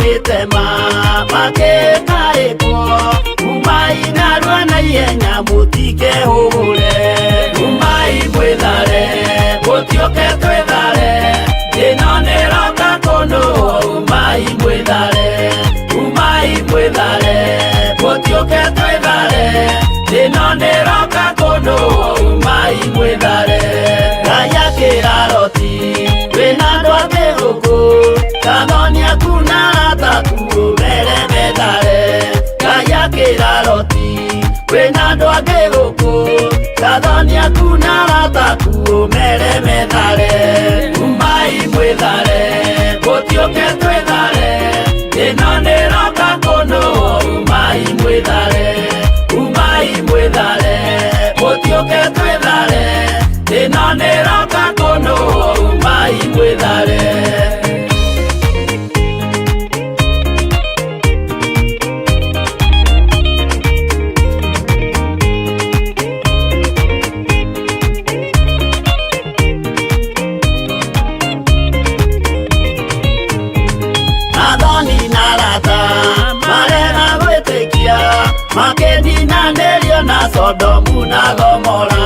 magitema magikaiko umai narua na ihenya mutikehure umai mwithare gutioke twithare ino niroka kunu umai mwithare gutioke twithare ino niroka kunu umai mwithare gaya kiraroti wina ndwake guku kanoni akuna tatu mere medare gaya kiraroti wina ndwake guku kanoni akuna tatu mere medare umai mwithare gutioke twithare ino niroka kunu umai mwithare gutioke twithare ino niroka kunu umai mwithare Makedina nerio na Sodomu na Gomora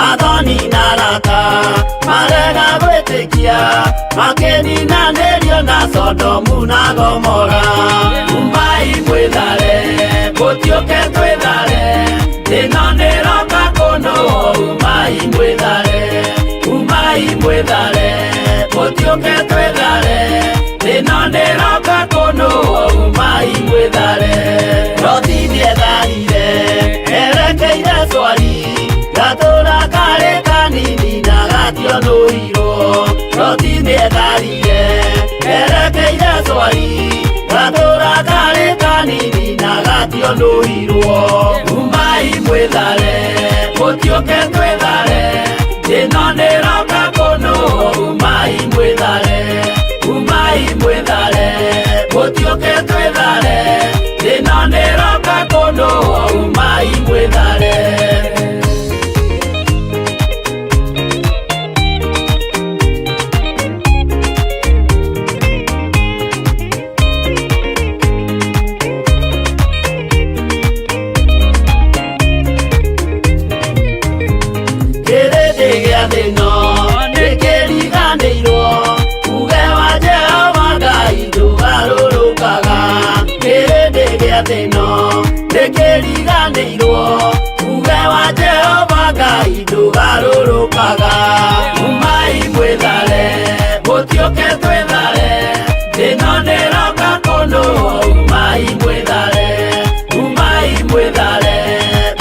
Adoni na Rata marega gwetekia Makedina nerio na Sodomu na Gomora umai mwithare gutioke twithare ino niroka kunu umai mwithare gutioke twithare ino niroka kunu umai mwithare erekeire swari gatura kare kanini na gatio nuhiro roti nietharire erekeire swari gatura kare kanini na gatio nuhiro umai mwithare gutioke twithare ino niroka kunu umai mwithare gutioke twithare ino niroka kunu umai mwithare kirindi gia thino nikiriganirwo uge wa Jehova Ngai ndugarurukaga kirindi gia thino nikiriganirwo uge wa Jehova Ngai ndugarurukaga umai mwithare gutioke twithare ino niroka kunu umai mwithare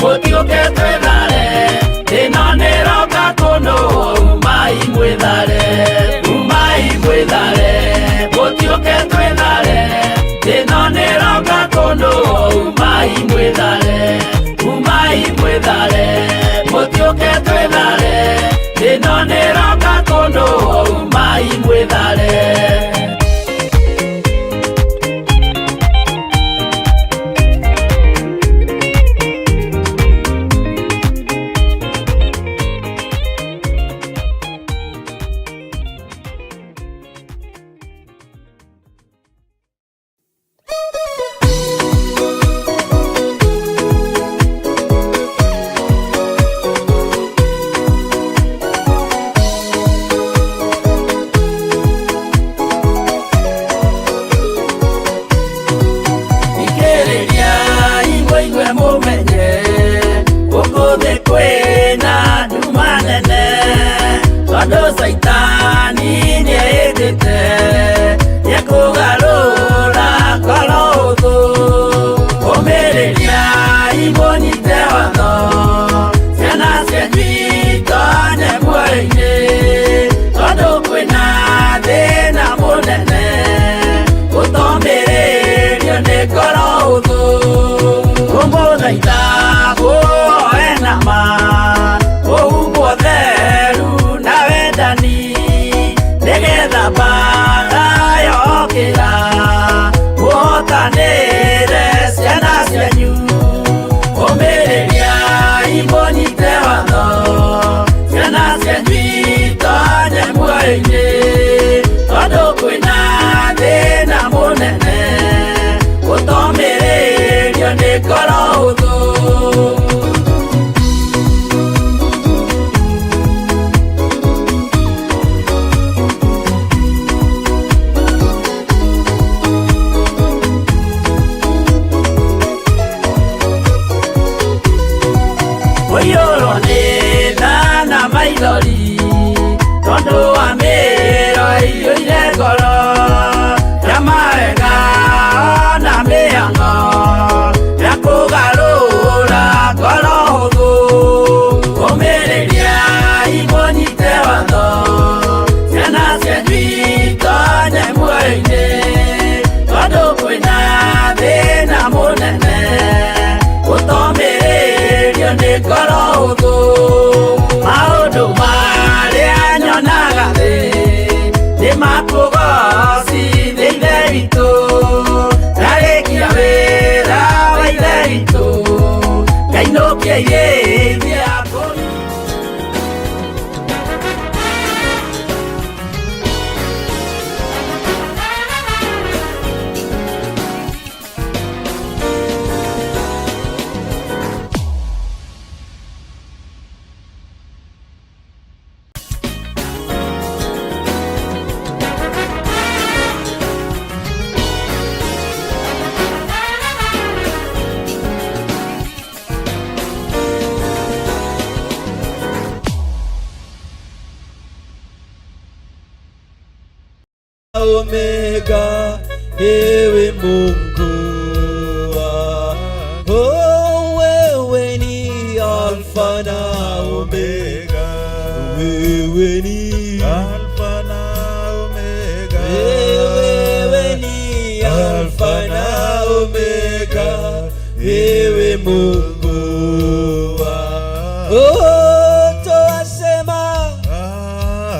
gutioke twithare ino niroka kunu umai mwithare gutioke twithare ino niroka kunu umai mwithare gutioke twithare ino niroka kunu umai mwithare Saitani niedete yekugarura korodo omereria ibonite watho ciana cianjito nyemwaine tondu kwina thina munene gutomererio ni korodo umuthaitha guoe nama umbwo theru na wendani nigetha mbara yokira muhotanire ciana cianyu umiriria imunyite watho ciana cianyu itonye muoyo-ini tondu kwina thina munene Omega, ewe Mungu. Oh, wewe ni Alfa na Omega, wewe ni Alfa na Omega, wewe ni Alfa na Omega, ewe Mungu. Oh, toasema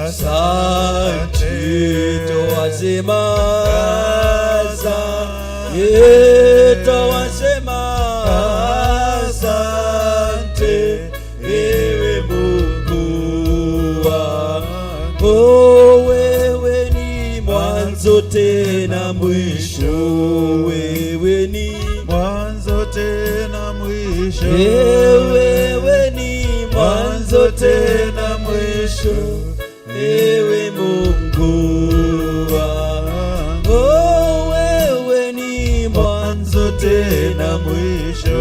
asante, toasema asante, toasema asante, ewe Mungu wangu. Oh, wewe ni mwanzo tena mwisho, wewe ni mwanzo tena mwisho, wewe ni mwanzo tena mwisho, ewe Mungu wangu. Oh, wewe ni mwanzo tena mwisho,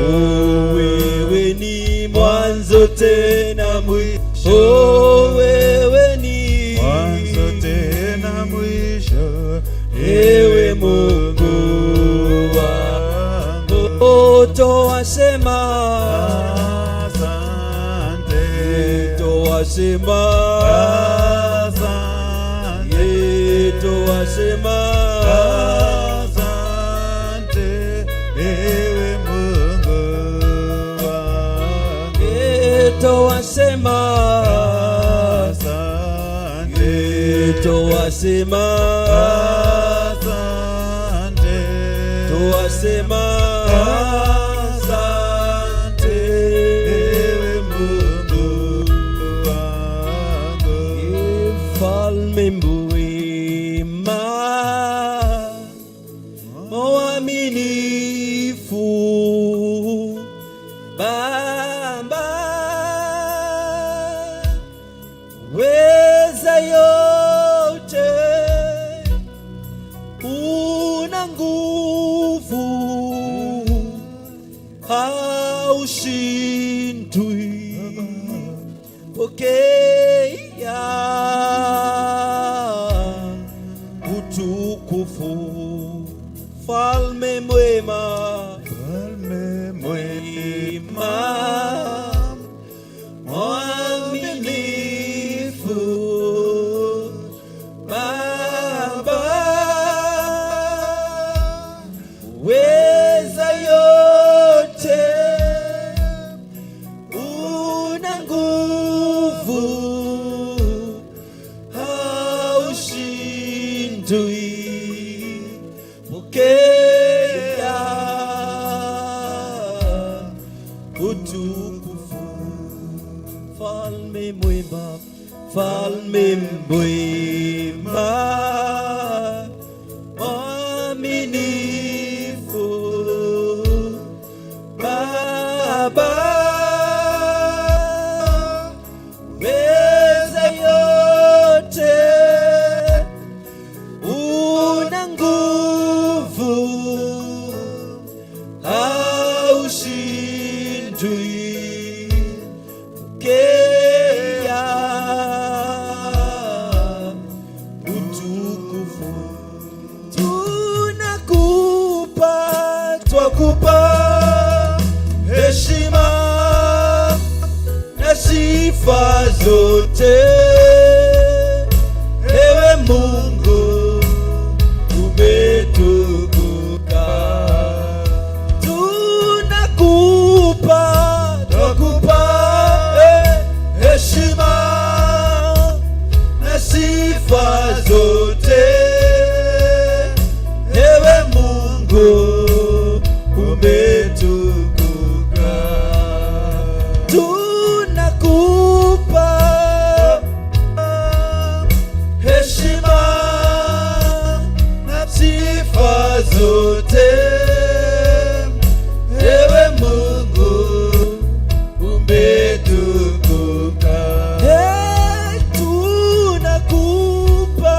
wewe ni mwanzo tena mwisho, oh, wewe ni mwanzo tena mwisho, ewe Mungu wangu. Oh, toasema asante, toasema asante, toasema asante, ewe Mungu wangu. Toasema asante, toasema asante, toasema asante, ewe Mungu wangu. Mfalme mwema, mwaminifu, Baba weza yote, una nguvu, haushindwi. Pokea utukufu, Mfalme mwema, Mfalme mwema, mwaminifu, Baba weza yote, una nguvu, haushindwi. Pokea utukufu, Mfalme mwema, Mfalme mwema, mwaminifu, Baba weza yote, una nguvu, haushindwi. Pokea utukufu, tunakupa, twakupa heshima na sifa zote, ewe Mungu umetukuka. Tunakupa, twakupa heshima na sifa zote, ewe Mungu umetukuka. Tunakupa heshima na sifa zote, ewe Mungu umetukuka. Tunakupa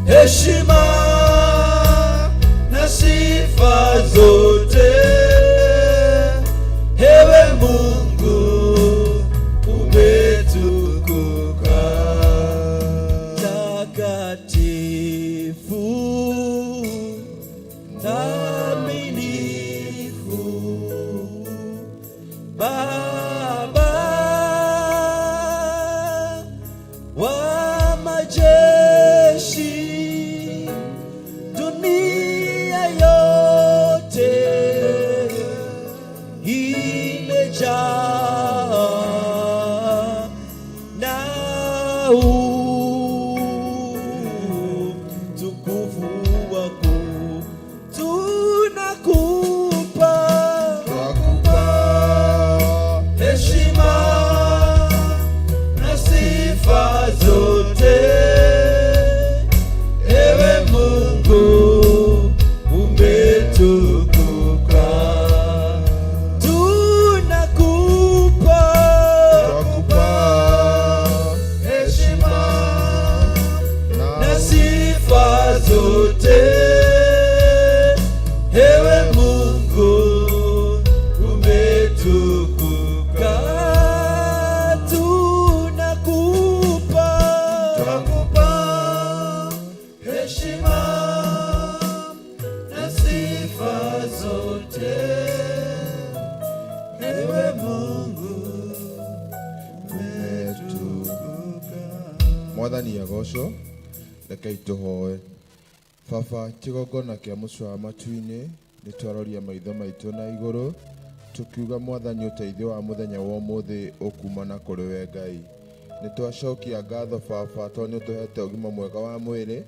heshima na sifa zote, ewe Mungu umetukuka. heshima na sifa zote, ewe Mungu umetukuka. Mwathani agocwo, rekei tũhoe. Baba, kĩgongona kĩa mũciĩ wa matu-inĩ nĩ twaroria maitho maitũ na igũrũ tukiuga Mwathani ũteithio wa mũthenya wa ũmũthĩ ũkumana kũrĩ we Ngai. Nĩ twacokia ngatho Baba tondũ nĩ ũtũhete ũgima mwega wa mwĩrĩ.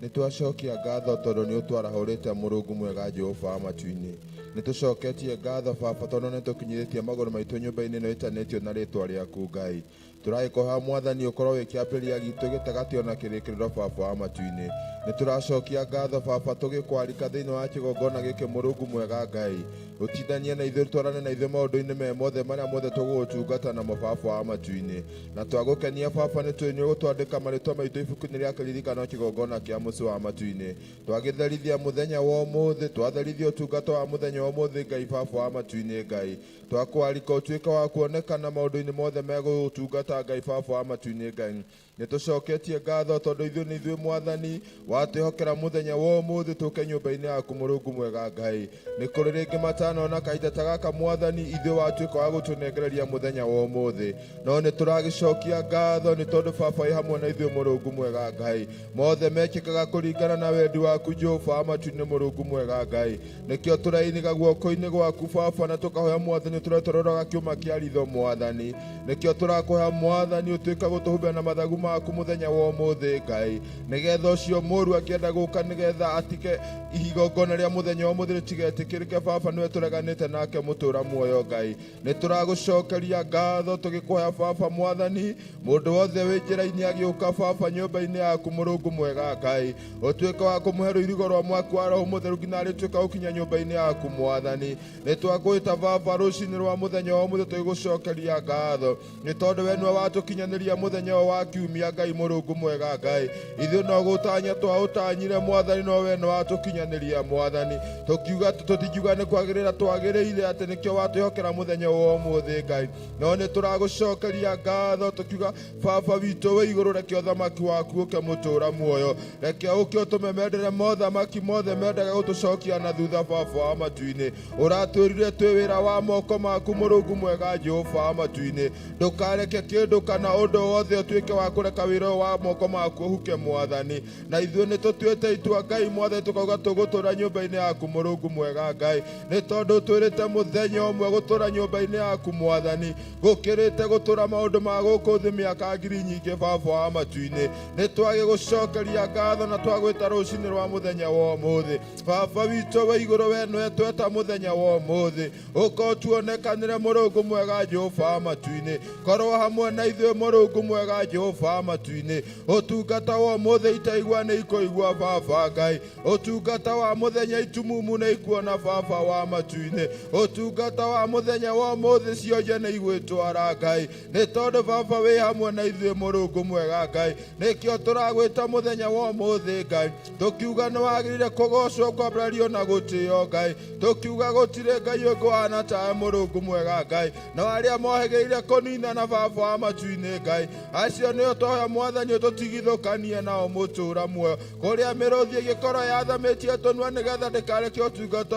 Nĩ twacokia ngatho tondũ nĩ ũtwarahũrĩte Mũrungu mwega Jehova wa matu-inĩ. Nĩ tũcoketie ngatho Baba tondũ nĩ tũkinyithĩtie magũrũ maitũ nyũmba-inĩ ĩno ĩtanĩtio na rĩĩtwa rĩaku Ngai. Tũragĩkũhoya Mwathani ũkorwo wĩ kĩambĩrĩria gitũ gĩtagatĩ ona kĩrĩkĩrĩro Baba wa matu-inĩ. Nĩ tũracokia ngatho Baba tũgĩkwarika thĩinĩ wa kĩgongona gĩkĩ Mũrungu mwega Ngai. Ũtindanie na ithuĩ, twarane na ithuĩ maũndũ-inĩ me mothe marĩa mothe tũgũgũtungata namo Baba wa matu-inĩ. Na twagũkenia Baba nĩ tũĩ nĩ ũgũtwandĩka marĩtwa maitũ ibuku-inĩ rĩa kĩririkano kĩgongona kĩa mũciĩ wa matu-inĩ. Twagĩtherithia mũthenya wa ũmũthĩ, twatherithia ũtungata wa mũthenya wa ũmũthĩ Ngai Baba wa matu-inĩ Ngai. Twakwarika ũtuĩke wa kuonekana maũndũ-inĩ mothe megũgũtungata Ngai Baba wa matu-inĩ Ngai. Nĩ tũcoketie ngatho tondũ ithuĩ nĩ ithuĩ Mwathani watwĩhokera mũthenya wa ũmũthĩ tũke nyũmba-inĩ yaku Mũrungu mwega Ngai. Nĩ kũrĩ rĩngĩ matanona kahinda ta gaka Mwathani ithuĩ watuĩka wa gũtũnengereria mũthenya wa ũmũthĩ. No nĩ tũragĩcokia ngatho nĩ tondũ Baba wĩ hamwe na ithuĩ Mũrungu mwega Ngai. Mothe mekĩkaga kũringana na wendi waku Jehova wa matu-inĩ Mũrungu mwega Ngai. Nĩkĩo tũrainiga guoko-inĩ gwaku Baba na tũkahoya Mwathani tũretororaga kĩũma kĩa ritho Mwathani. Nĩkĩo tũrakũhoya Mwathani ũtuĩka gũtũhumbĩra na mathagu maku mũthenya wa ũmũthĩ Ngai. Nĩgetha ũcio mũũru akĩenda gũka nĩgetha atige igongona rĩa mũthenya wa ũmũthĩ rĩtigetĩkĩrĩke Baba nĩwe tũreganĩte nake mũtũũra muoyo Ngai. Nĩ tũragũcokeria ngatho tũgĩkũhoya Baba Mwathani mũndũ wothe wĩ njĩra-inĩ agĩũka Baba nyũmba-inĩ yaku Mũrungu mwega Ngai. Ũtuĩke wa kũmũhe rũirigo rwa mwaki wa Roho Mũtheru nginya rĩtuĩka gũkinya nyũmba-inĩ yaku Mwathani. Nĩ twagwĩta Baba rũcinĩ rwa mũthenya wa ũmũthĩ tũgĩgũcokeria ngatho nĩ tondũ we nĩwe watũkinyanĩria mũthenya wa kiumia Ngai Mũrungu mwega Ngai. Ithuĩ no gũtanya twaũtanyire Mwathani no we nĩ watũkinyanĩria Mwathani. Tũkiuga tũtingiuga nĩ kwagĩrĩra twagĩrĩire atĩ nĩkĩo watwĩhokera mũthenya wa ũmũthĩ Ngai. No nĩ tũragũcokeria ngatho tũkiuga Baba witũ wĩ igũrũ reke ũthamaki waku ũke mũtũũra muoyo. Reke ũke ũtũme mendere mothamaki mothe mendaga gũtũcokia na thutha Baba wa matu-inĩ. Ũratwĩrire twĩ wĩra wa moko maku Mũrungu mwega Jehova wa matu-inĩ. Ndũkareke kĩndũ kana ũndũ wothe ũtuĩke wa kũreka wĩra ũyũ wa moko maku ũhuke Mwathani. Na ithuĩ nĩ tũtuĩte itua Ngai Mwathani tũkauga tũgũtũũra nyũmba-inĩ yaku Mũrungu mwega Ngai. Nĩ tondũ twĩrĩte mũthenya ũmwe gũtũũra nyũmba-inĩ yaku Mwathani gũkĩrĩte gũtũũra maũndũ ma gũkũ thĩ mĩaka ngiri nyingĩ Baba wa matu-inĩ. Nĩ twagĩgũcokeria ngatho na twagwĩta rũcinĩ rwa mũthenya wa ũmũthĩ. Baba witũ wĩ igũrũ we nĩwe tweta mũthenya wa ũmũthĩ. Ũka ũtuonekanĩre Mũrungu mwega Jehova wa matu-inĩ. Korwo hamwe na ithuĩ Mũrungu mwega Jehova wa matu-inĩ. Ũtungata wa ũmũthĩ itaigua nĩ ikũigua Baba Ngai. Ũtungata wa mũthenya itumumu nĩ ikuona Baba wa matu-inĩ. Ũtungata wa mũthenya wa ũmũthĩ cionje nĩ igwĩtwara Ngai. Nĩ tondũ Baba wĩ hamwe na ithuĩ Mũrungu mwega Ngai. Nĩkĩo tũragwĩta mũthenya wa ũmũthĩ Ngai. Tũkiuga nĩ wagĩrĩire kũgocwo kwambarario na gũtĩo Ngai. Tũkiuga gũtirĩ Ngai ũngĩhana tawe Mũrungu mwega Ngai. Na arĩa mohĩgĩire kũninana Baba wa matu-inĩ Ngai. Acio nĩo twahoya Mwathani ũtũtigithũkanie nao mũtũũra muoyo. Kũrĩa mĩrũthi ĩgĩkorwo yathamĩtie tũnua nĩgetha ndĩkareke ũtungata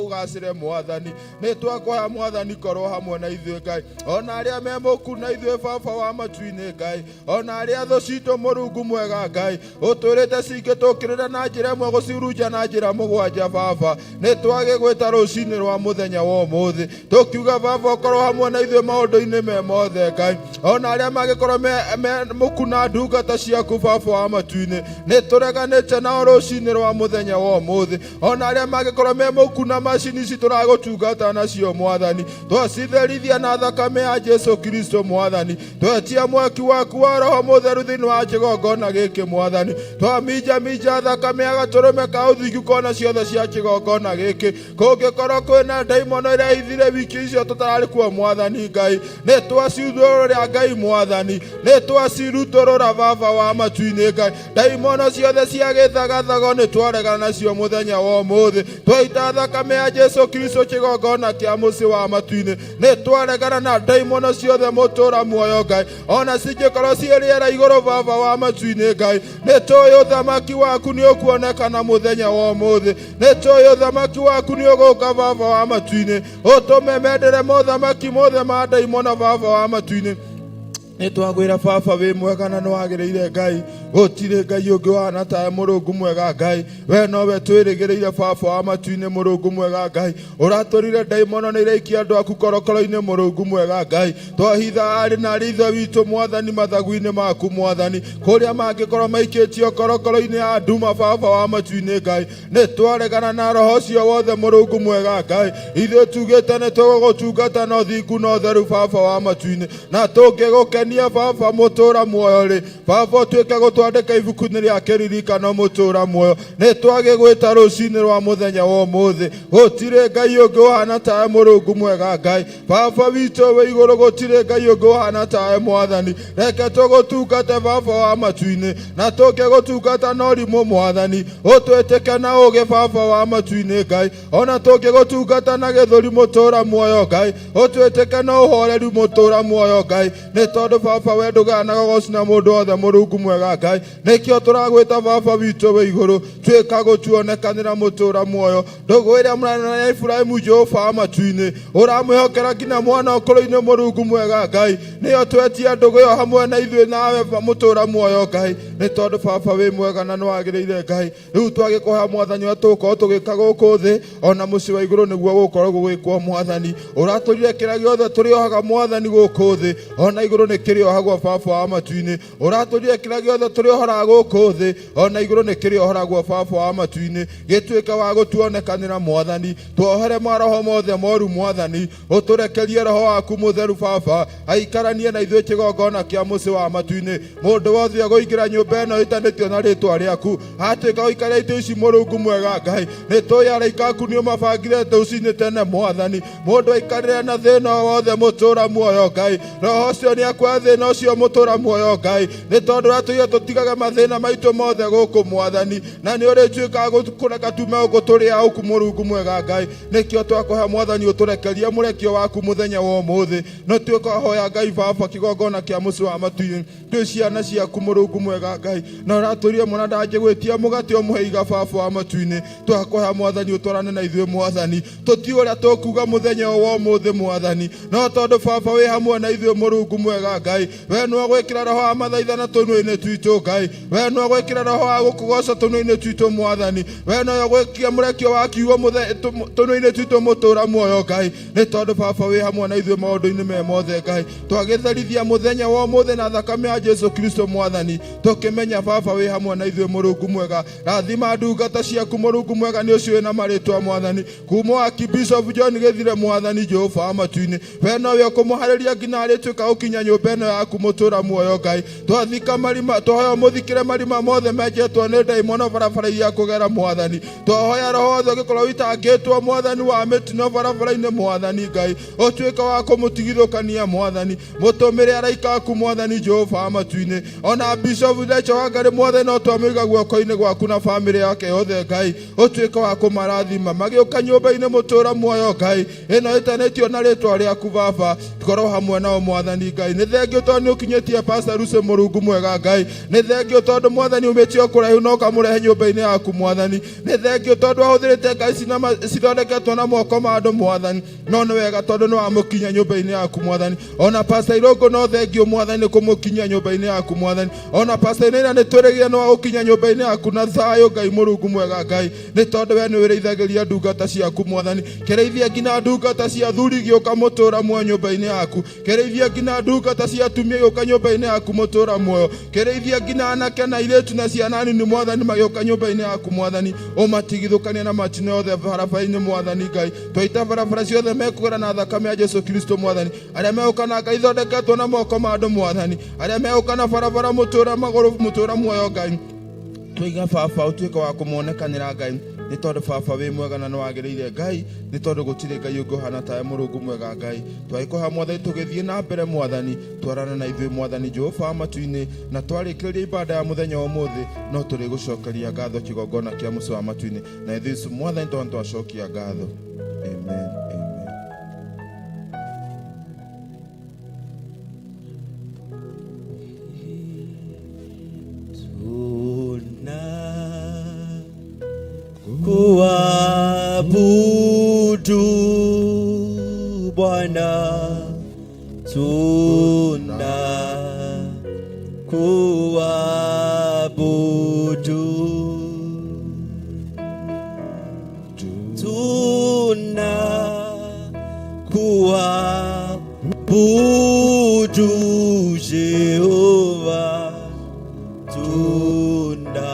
ũgacĩre Mwathani. Nĩ twakũhoya Mwathani korwo hamwe na ithuĩ Ngai. Ona arĩa me mũku na ithuĩ Baba wa matu-inĩ Ngai. Ona arĩa thũ citũ Mũrungu mwega Ngai. Ũtwĩrĩte cingĩtũkĩrĩra na njĩra ĩmwe gũcihurunja na njĩra mũgwanja Baba. Nĩ twagĩgwĩta rũcinĩ rwa mũthenya wa ũmũthĩ. Tũkiuga Baba ũkorwo hamwe na ithuĩ maũndũ-inĩ me mothe Ngai. Ona arĩa magĩkorwo me mũku na ndungata ciaku Baba wa matu-inĩ. Nĩ tũreganĩte nao rũcinĩ rwa mũthenya wa ũmũthĩ. Ona arĩa magĩkorwo me mũku na macini ici tũragũtungata nacio Mwathani. Twacitherithia na thakame ya Jesu Kristo Mwathani. Twetia mwaki waku wa Roho Mũtheru thĩinĩ wa kĩgongona gĩkĩ Mwathani. Twaminja thakame ya gatũrũme ka ũthingu kona ciothe cia kĩgongona gĩkĩ. Kũngĩkorwo kwĩna ndaimono ĩrĩa ithire wiki icio tũtararĩ kuo Mwathani Ngai. Nĩ twaciuthũrũria rĩa Ngai Mwathani nĩ twacirutũrũra baba wa matu-inĩ Ngai. Ndaimono ciothe cia gĩthagathago nĩ twaregana nacio mũthenya wa ũmũthĩ. Twaita thakame ya Jesu Kristo kĩgongona kĩa mũciĩ wa matu-inĩ nĩ twaregana na ndaimono ciothe mũtũra muoyo Ngai. Ona cingĩkorwo ciĩ rĩera igũrũ baba wa matu-inĩ Ngai, nĩ tũĩ ũthamaki waku nĩ ũkuonekana mũthenya wa ũmũthĩ. Nĩ tũĩ ũthamaki waku nĩ ũgũka baba wa matu-inĩ. Ũtũme mendere mothamaki mothe ma ndaimono baba wa matu-inĩ. Nĩ twagwĩra baba wĩ mwega na nĩ wagĩrĩire Ngai. Gũtirĩ Ngai ũngĩ wahana tawe Mũrungu mwega Ngai. We nowe twĩrĩgĩrĩire baba wa matu-inĩ Mũrungu mwega Ngai. Ũratũrire ndaimono nĩ iraikia andũ aku korokoro-inĩ Mũrungu mwega Ngai. Twahitha arĩ na arĩ ithe witũ Mwathani mathagu-inĩ maku Mwathani. Kũrĩa mangĩkorwo maikĩtio korokoro-inĩ ya nduma baba wa matu-inĩ Ngai, nĩ twaregana na roho ũcio wothe Mũrungu mwega Ngai. Ithuĩ tugĩte nĩ tũgũgũtungata na ũthingu na ũtheru baba wa matu-inĩ, na tũngĩgũkenia baba mũtũra muoyo rĩ, baba ũtuĩke gũtwandĩka ibuku-inĩ rĩa kĩririkano mũtũra muoyo. Nĩ twagĩgwĩta rũcinĩ rwa mũthenya wa ũmũthĩ. Gũtirĩ Ngai ũngĩ ũhana tawe Mũrungu mwega Ngai. Baba witũ wĩ igũrũ, gũtirĩ Ngai ũngĩ ũhana tawe Mwathani. Reke tũgũtungate baba wa matu-inĩ, na tũngĩgũtungata na ũrimũ Mwathani, ũtwĩtĩke na ũũgĩ baba wa matu-inĩ Ngai. Ona tũngĩgũtungata na gĩthũri mũtũra muoyo Ngai, ũtwĩtĩke na ũhoreri mũtũra muoyo Ngai. Nĩ tondũ baba we ndũganaga gũcina mũndũ wothe Mũrungu mwega Ngai. Nĩkĩo tũragwĩta baba witũ wĩ igũrũ, twĩka gũtuonekanĩra mũtũra muoyo. Ndũgũ ĩrĩa mũranene ya Iburahĩmu Jehova wa matu-inĩ, ũramwĩhokera nginya mwana ũkũrũ-inĩ Mũrungu mwega Ngai. Nĩyo twetia ndũgũ ĩyo hamwe na ithuĩ nawe mũtũra muoyo Ngai. Nĩ tondũ baba wĩ mwega na nĩ wagĩrĩire Ngai. Rĩu twagĩkũha Mwathani ũrĩa tũgũkorwo tũgĩka gũkũ thĩ, ona mũciĩ wa igũrũ nĩguo gũkorwo gũgĩkwo Mwathani. Ũratũrire kĩrĩa gĩothe tũrĩohaga Mwathani gũkũ thĩ, ona igũrũ nĩ kĩrĩohagwo baba wa matu-inĩ. Ũratũrire kĩrĩa gĩothe tũrĩohoraga gũkũ thĩ, ona igũrũ nĩ kĩrĩohoragwo baba wa matu-inĩ. Gĩtuĩke wa gũtuonekanĩra Mwathani. Tuohere maroho mothe moru Mwathani, ũtũrekerie roho waku mũtheru baba aikaranie na ithuĩ kĩgongona kĩa mũciĩ wa matu-inĩ. Mũndũ wothe agũingĩra nyũmba ĩno ĩtanĩtio na rĩĩtwa rĩaku, atuĩka gũikara itĩ ici Mũrungu mwega Ngai. Nĩ tũĩ araika aku nĩ ũmabangire tũci-inĩ tene Mwathani. Mũndũ aikarĩre na thĩna wothe mũtũra muoyo Ngai. Roho ũcio nĩ akwa thĩna ũcio mũtũra muoyo Ngai. Nĩ tondũ ũratũire tũtigaga mathĩna maitũ mothe gũkũ Mwathani, na nĩ ũrĩtuĩkaga gũkũreka tume gũkũ tũrĩa gũkũ Mũrungu mwega Ngai. Nĩkĩo twakũhe Mwathani ũtũrekerie mũrekio waku mũthenya wa ũmũthĩ. No twĩkahoya Ngai baba kĩgongona kĩa mũciĩ wa matu-inĩ, twĩ ciana ciaku Mũrungu mwega Ngai. Na ũratũrire mwana ndangĩgwĩtia mũgate ũmũheiga baba wa matu-inĩ. Twakũhe Mwathani ũtwarane na ithuĩ Mwathani. Tũtiũĩ ũrĩa tũkuga mũthenya wa ũmũthĩ Mwathani, no tondũ baba wĩ hamwe na ithuĩ Mũrungu mwega Ngai. We nĩ gwĩkĩra roho wa mathaithana tũnua-inĩ twitũ Ngai. We nĩ gwĩkĩra roho wa gũkũgoca tũnua-inĩ twitũ Mwathani. We nĩ gwĩkia mũrekio wa kiugo tũnua-inĩ twitũ mũtũra muoyo Ngai. Nĩ tondũ baba wĩ hamwe na ithuĩ maũndũ-inĩ me mothe Ngai. Twagĩtherithia mũthenya wa ũmũthĩ na thakame ya Jesu Kristo Mwathani, tũkĩmenya baba wĩ hamwe na ithuĩ Mũrungu mwega. Rathima ndungata ciaku Mũrungu mwega, nĩ ũcio wĩna marĩtwa Mwathani. Kuuma waki Bishop John Gĩthire Mwathani Jehova wa matu-inĩ, we nowe ũkũmũharĩria nginya arĩtuĩka gũkinya nyũmba ĩno yaku mũtũra muoyo Ngai. Twathika marima, twahoya mũthikĩre marima mothe menjetwo nĩ ndaimono barabara iria kũgera Mwathani. Twahoya roho wothe ũngĩkorwo witangĩtwo Mwathani wa mĩtino barabara-inĩ Mwathani Ngai, ũtuĩke wa kũmũtigithũkania Mwathani. Mũtũmĩre araika aku Mwathani Jehova wa matu-inĩ. Ona Bishop Rachel Wangari Mwathani no twamũiga guoko-inĩ gwaku na bamĩrĩ yake yothe Ngai, ũtuĩke wa kũmarathima magĩũka nyũmba-inĩ mũtũra muoyo Ngai. Ĩno ĩtanĩtio na rĩĩtwa rĩaku baba, korwo hamwe nao Mwathani Ngai. Nĩ thengio tondũ nĩ ũkinyĩtie Pastor Lucy Mũrungu mwega Ngai. Nĩ thengio tondũ Mwathani umĩtio kũraihu na ũkamũrehe nyũmba-inĩ yaku Mwathani. Nĩ thengio tondũ wahũthĩrĩte Ngai cithondeketwo na moko ma andũ Mwathani, no nĩ wega tondũ nĩ wamũkinya nyũmba-inĩ yaku Mwathani. Ona Pastor Irũngũ no thengio Mwathani nĩ kũmũkinyia nyũmba-inĩ yaku Mwathani. Ona Pastor Nĩina nĩ twĩrĩgĩrĩire nĩ wagũkinya nyũmba-inĩ yaku na thayũ Ngai Mũrungu mwega Ngai. Nĩ tondũ we nĩ wĩrĩithagĩria ndungata ciaku Mwathani. Kĩrĩithia nginya ndungata cia thuri gĩũka mũtũra muoyo nyũmba-inĩ yaku. Kĩrĩithia nginya ndungata cia atumia gĩũka nyũmba-inĩ yaku mũtũra muoyo. Kĩrĩithia nginya anake na airĩtu na ciana nini Mwathani magĩũka nyũmba-inĩ yaku Mwathani. Ũmatigithũkanie na matino yothe barabara-inĩ Mwathani Ngai. Twaita barabara ciothe mekũgera na thakame ya Jesu Kristo Mwathani. Arĩa megũka na Ngai thondeketwo na moko ma andũ Mwathani. Arĩa megũka na barabara mũtũra magũrũ mũtũra muoyo Ngai. twiga baba utuike wa kumuonekanira Ngai ni tondu baba wi mwega na niwagiriire Ngai ni tondu gutire Ngai unguhana tawe Murungu mwega Ngai twagikuha Mwathani tugithie na mbere Mwathani twarana na ithui Mwathani Jehova matu-ini na twarikiria ibada ya muthenya umuthi no turi gucokeria ngatho kigongona kia mucio wa matu-ini na ithui Yesu Mwathani twacokia ngatho. Amen. Kuabudu Bwana, tuna kuabudu, tuna kuabudu Jehova, tuna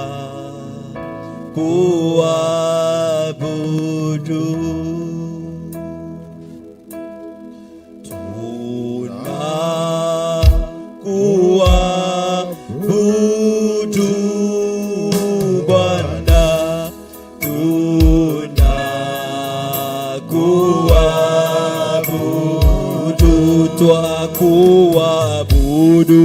kuabudu, tuna kuabudu Bwana, tuna kuabudu, twakuabudu.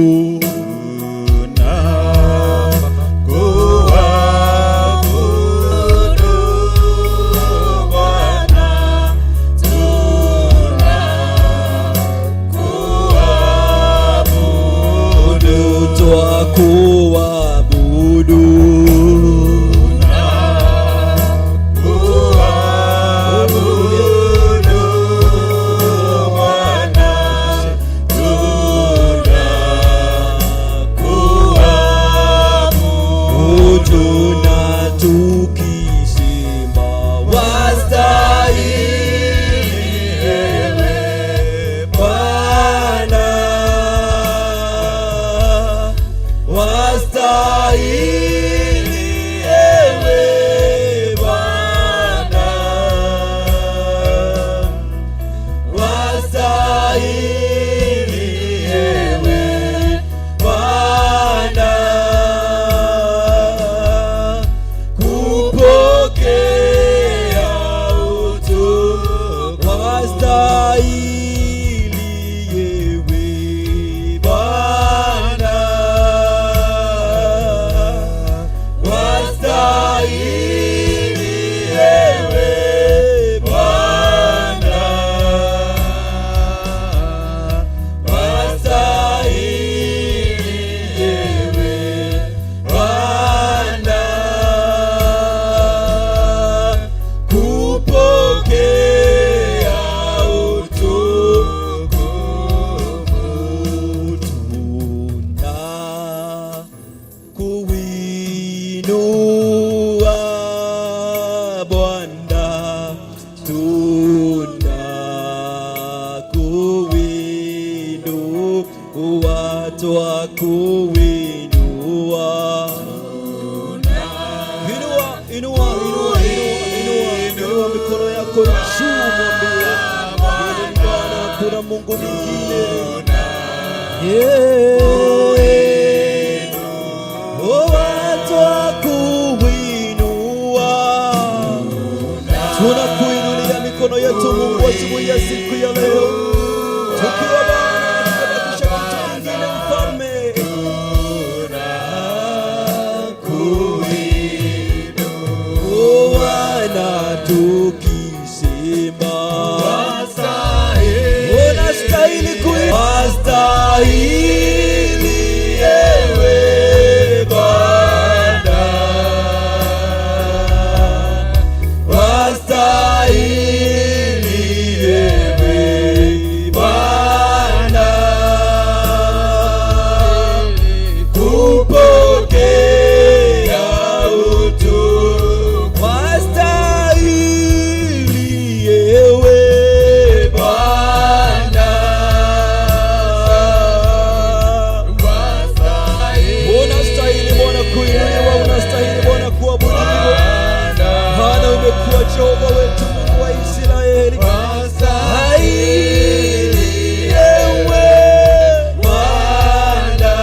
Mungu mwingine tunakuinulia mikono yetu Mungu asubuhi ya siku ya leo, tukiwa Bwana tunabakisha kitu kingine mfalme, Bwana tukisema unastahili ewe Bwana, wastahili ewe Bwana, kupokea utukufu, wastahili ewe Bwana, unastahili Bwana kuinuliwa, unastahili Bwana kuabudiwa, maana umekuwa Jehova wetu, Mungu wa Israeli. Wastahili ewe Bwana,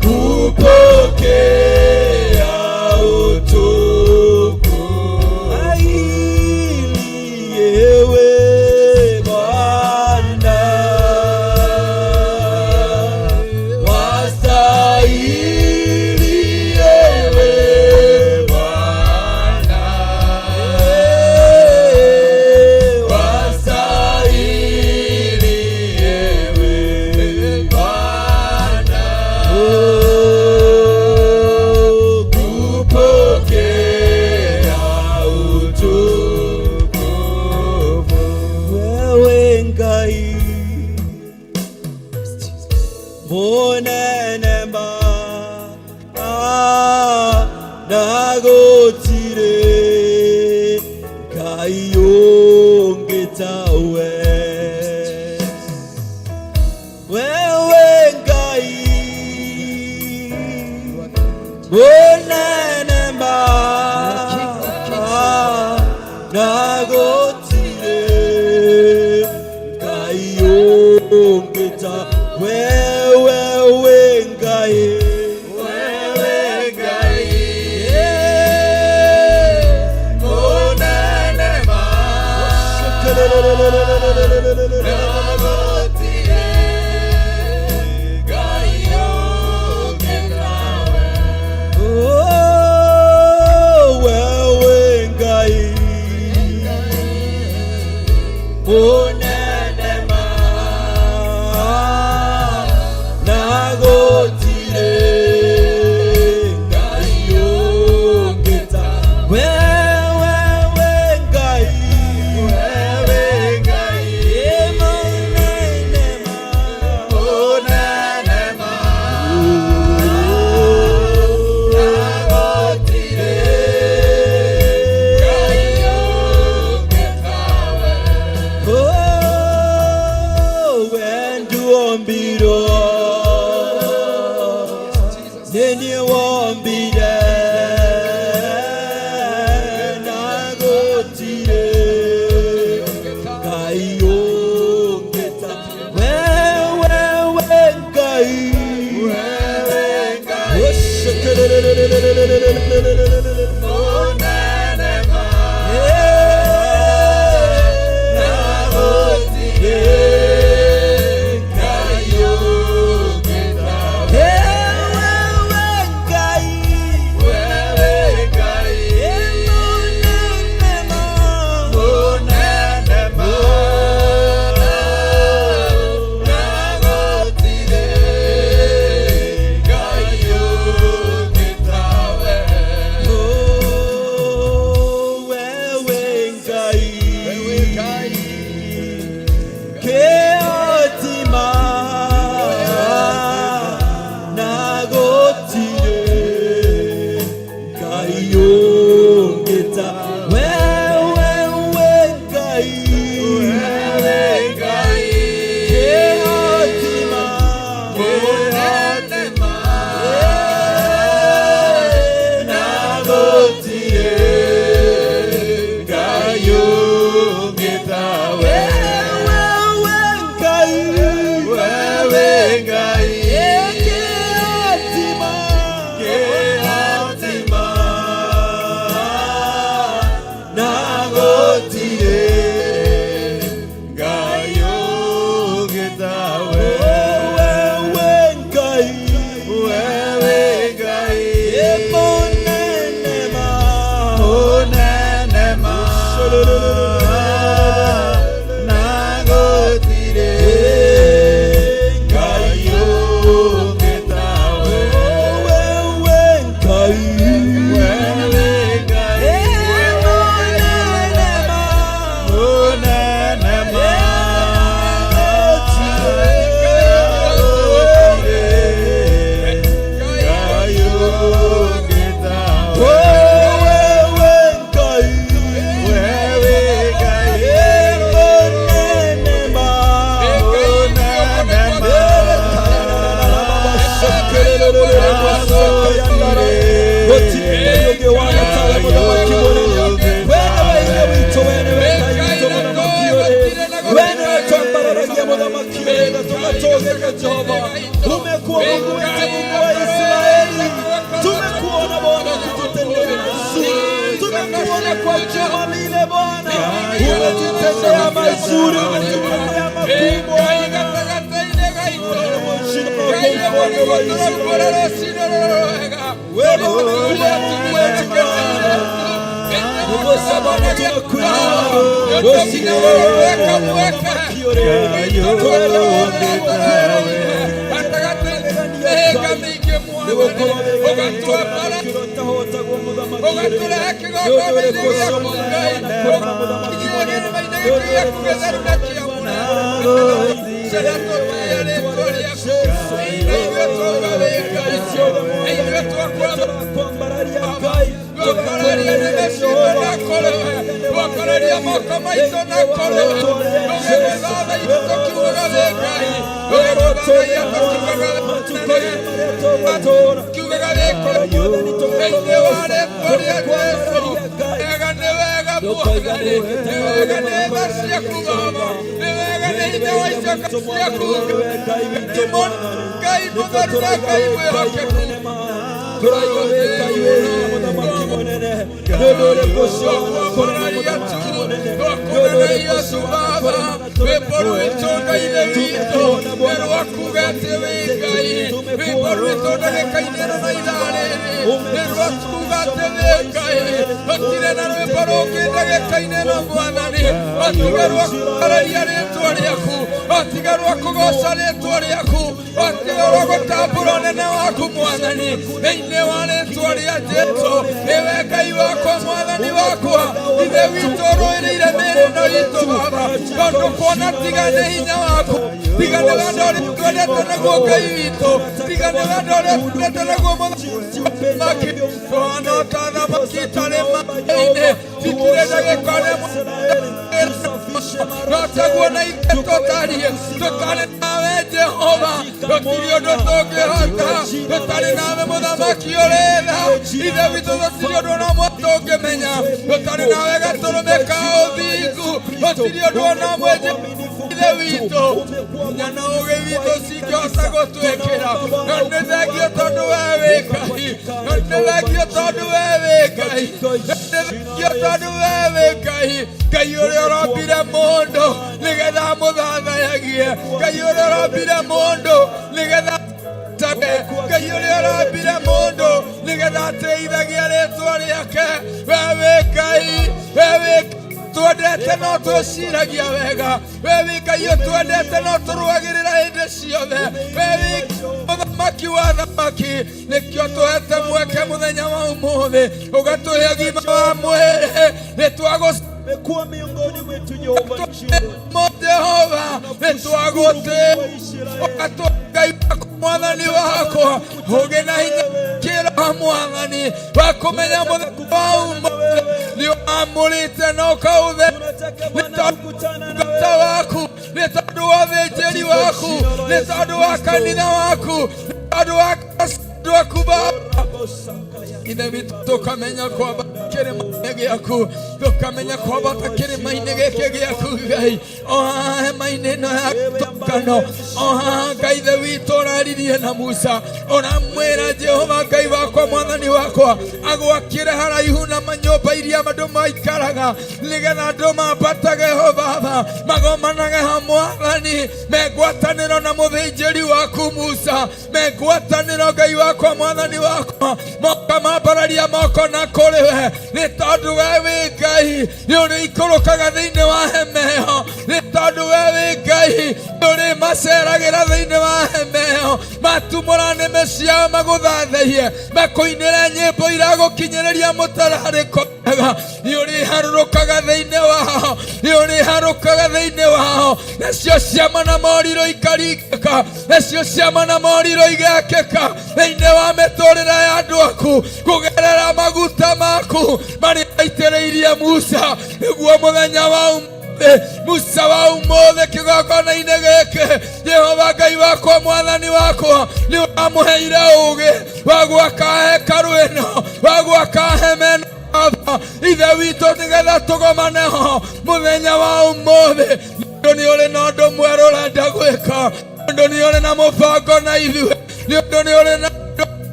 kupokea nagotire Ngai ungi tawe wewe Ngai munene ma nagotire Ngai ungi tawe wewe Ngai Umekuwa Mungu wetu, Mungu wa Israeli. Tumekuona Bwana kututendea mazuri, tumekuona kwa juma lile Bwana umetutendea mazuri, umetutendea makubwa. Wewe umekuwa Mungu wetu Bwana, kwa sababu tunakuinua wewe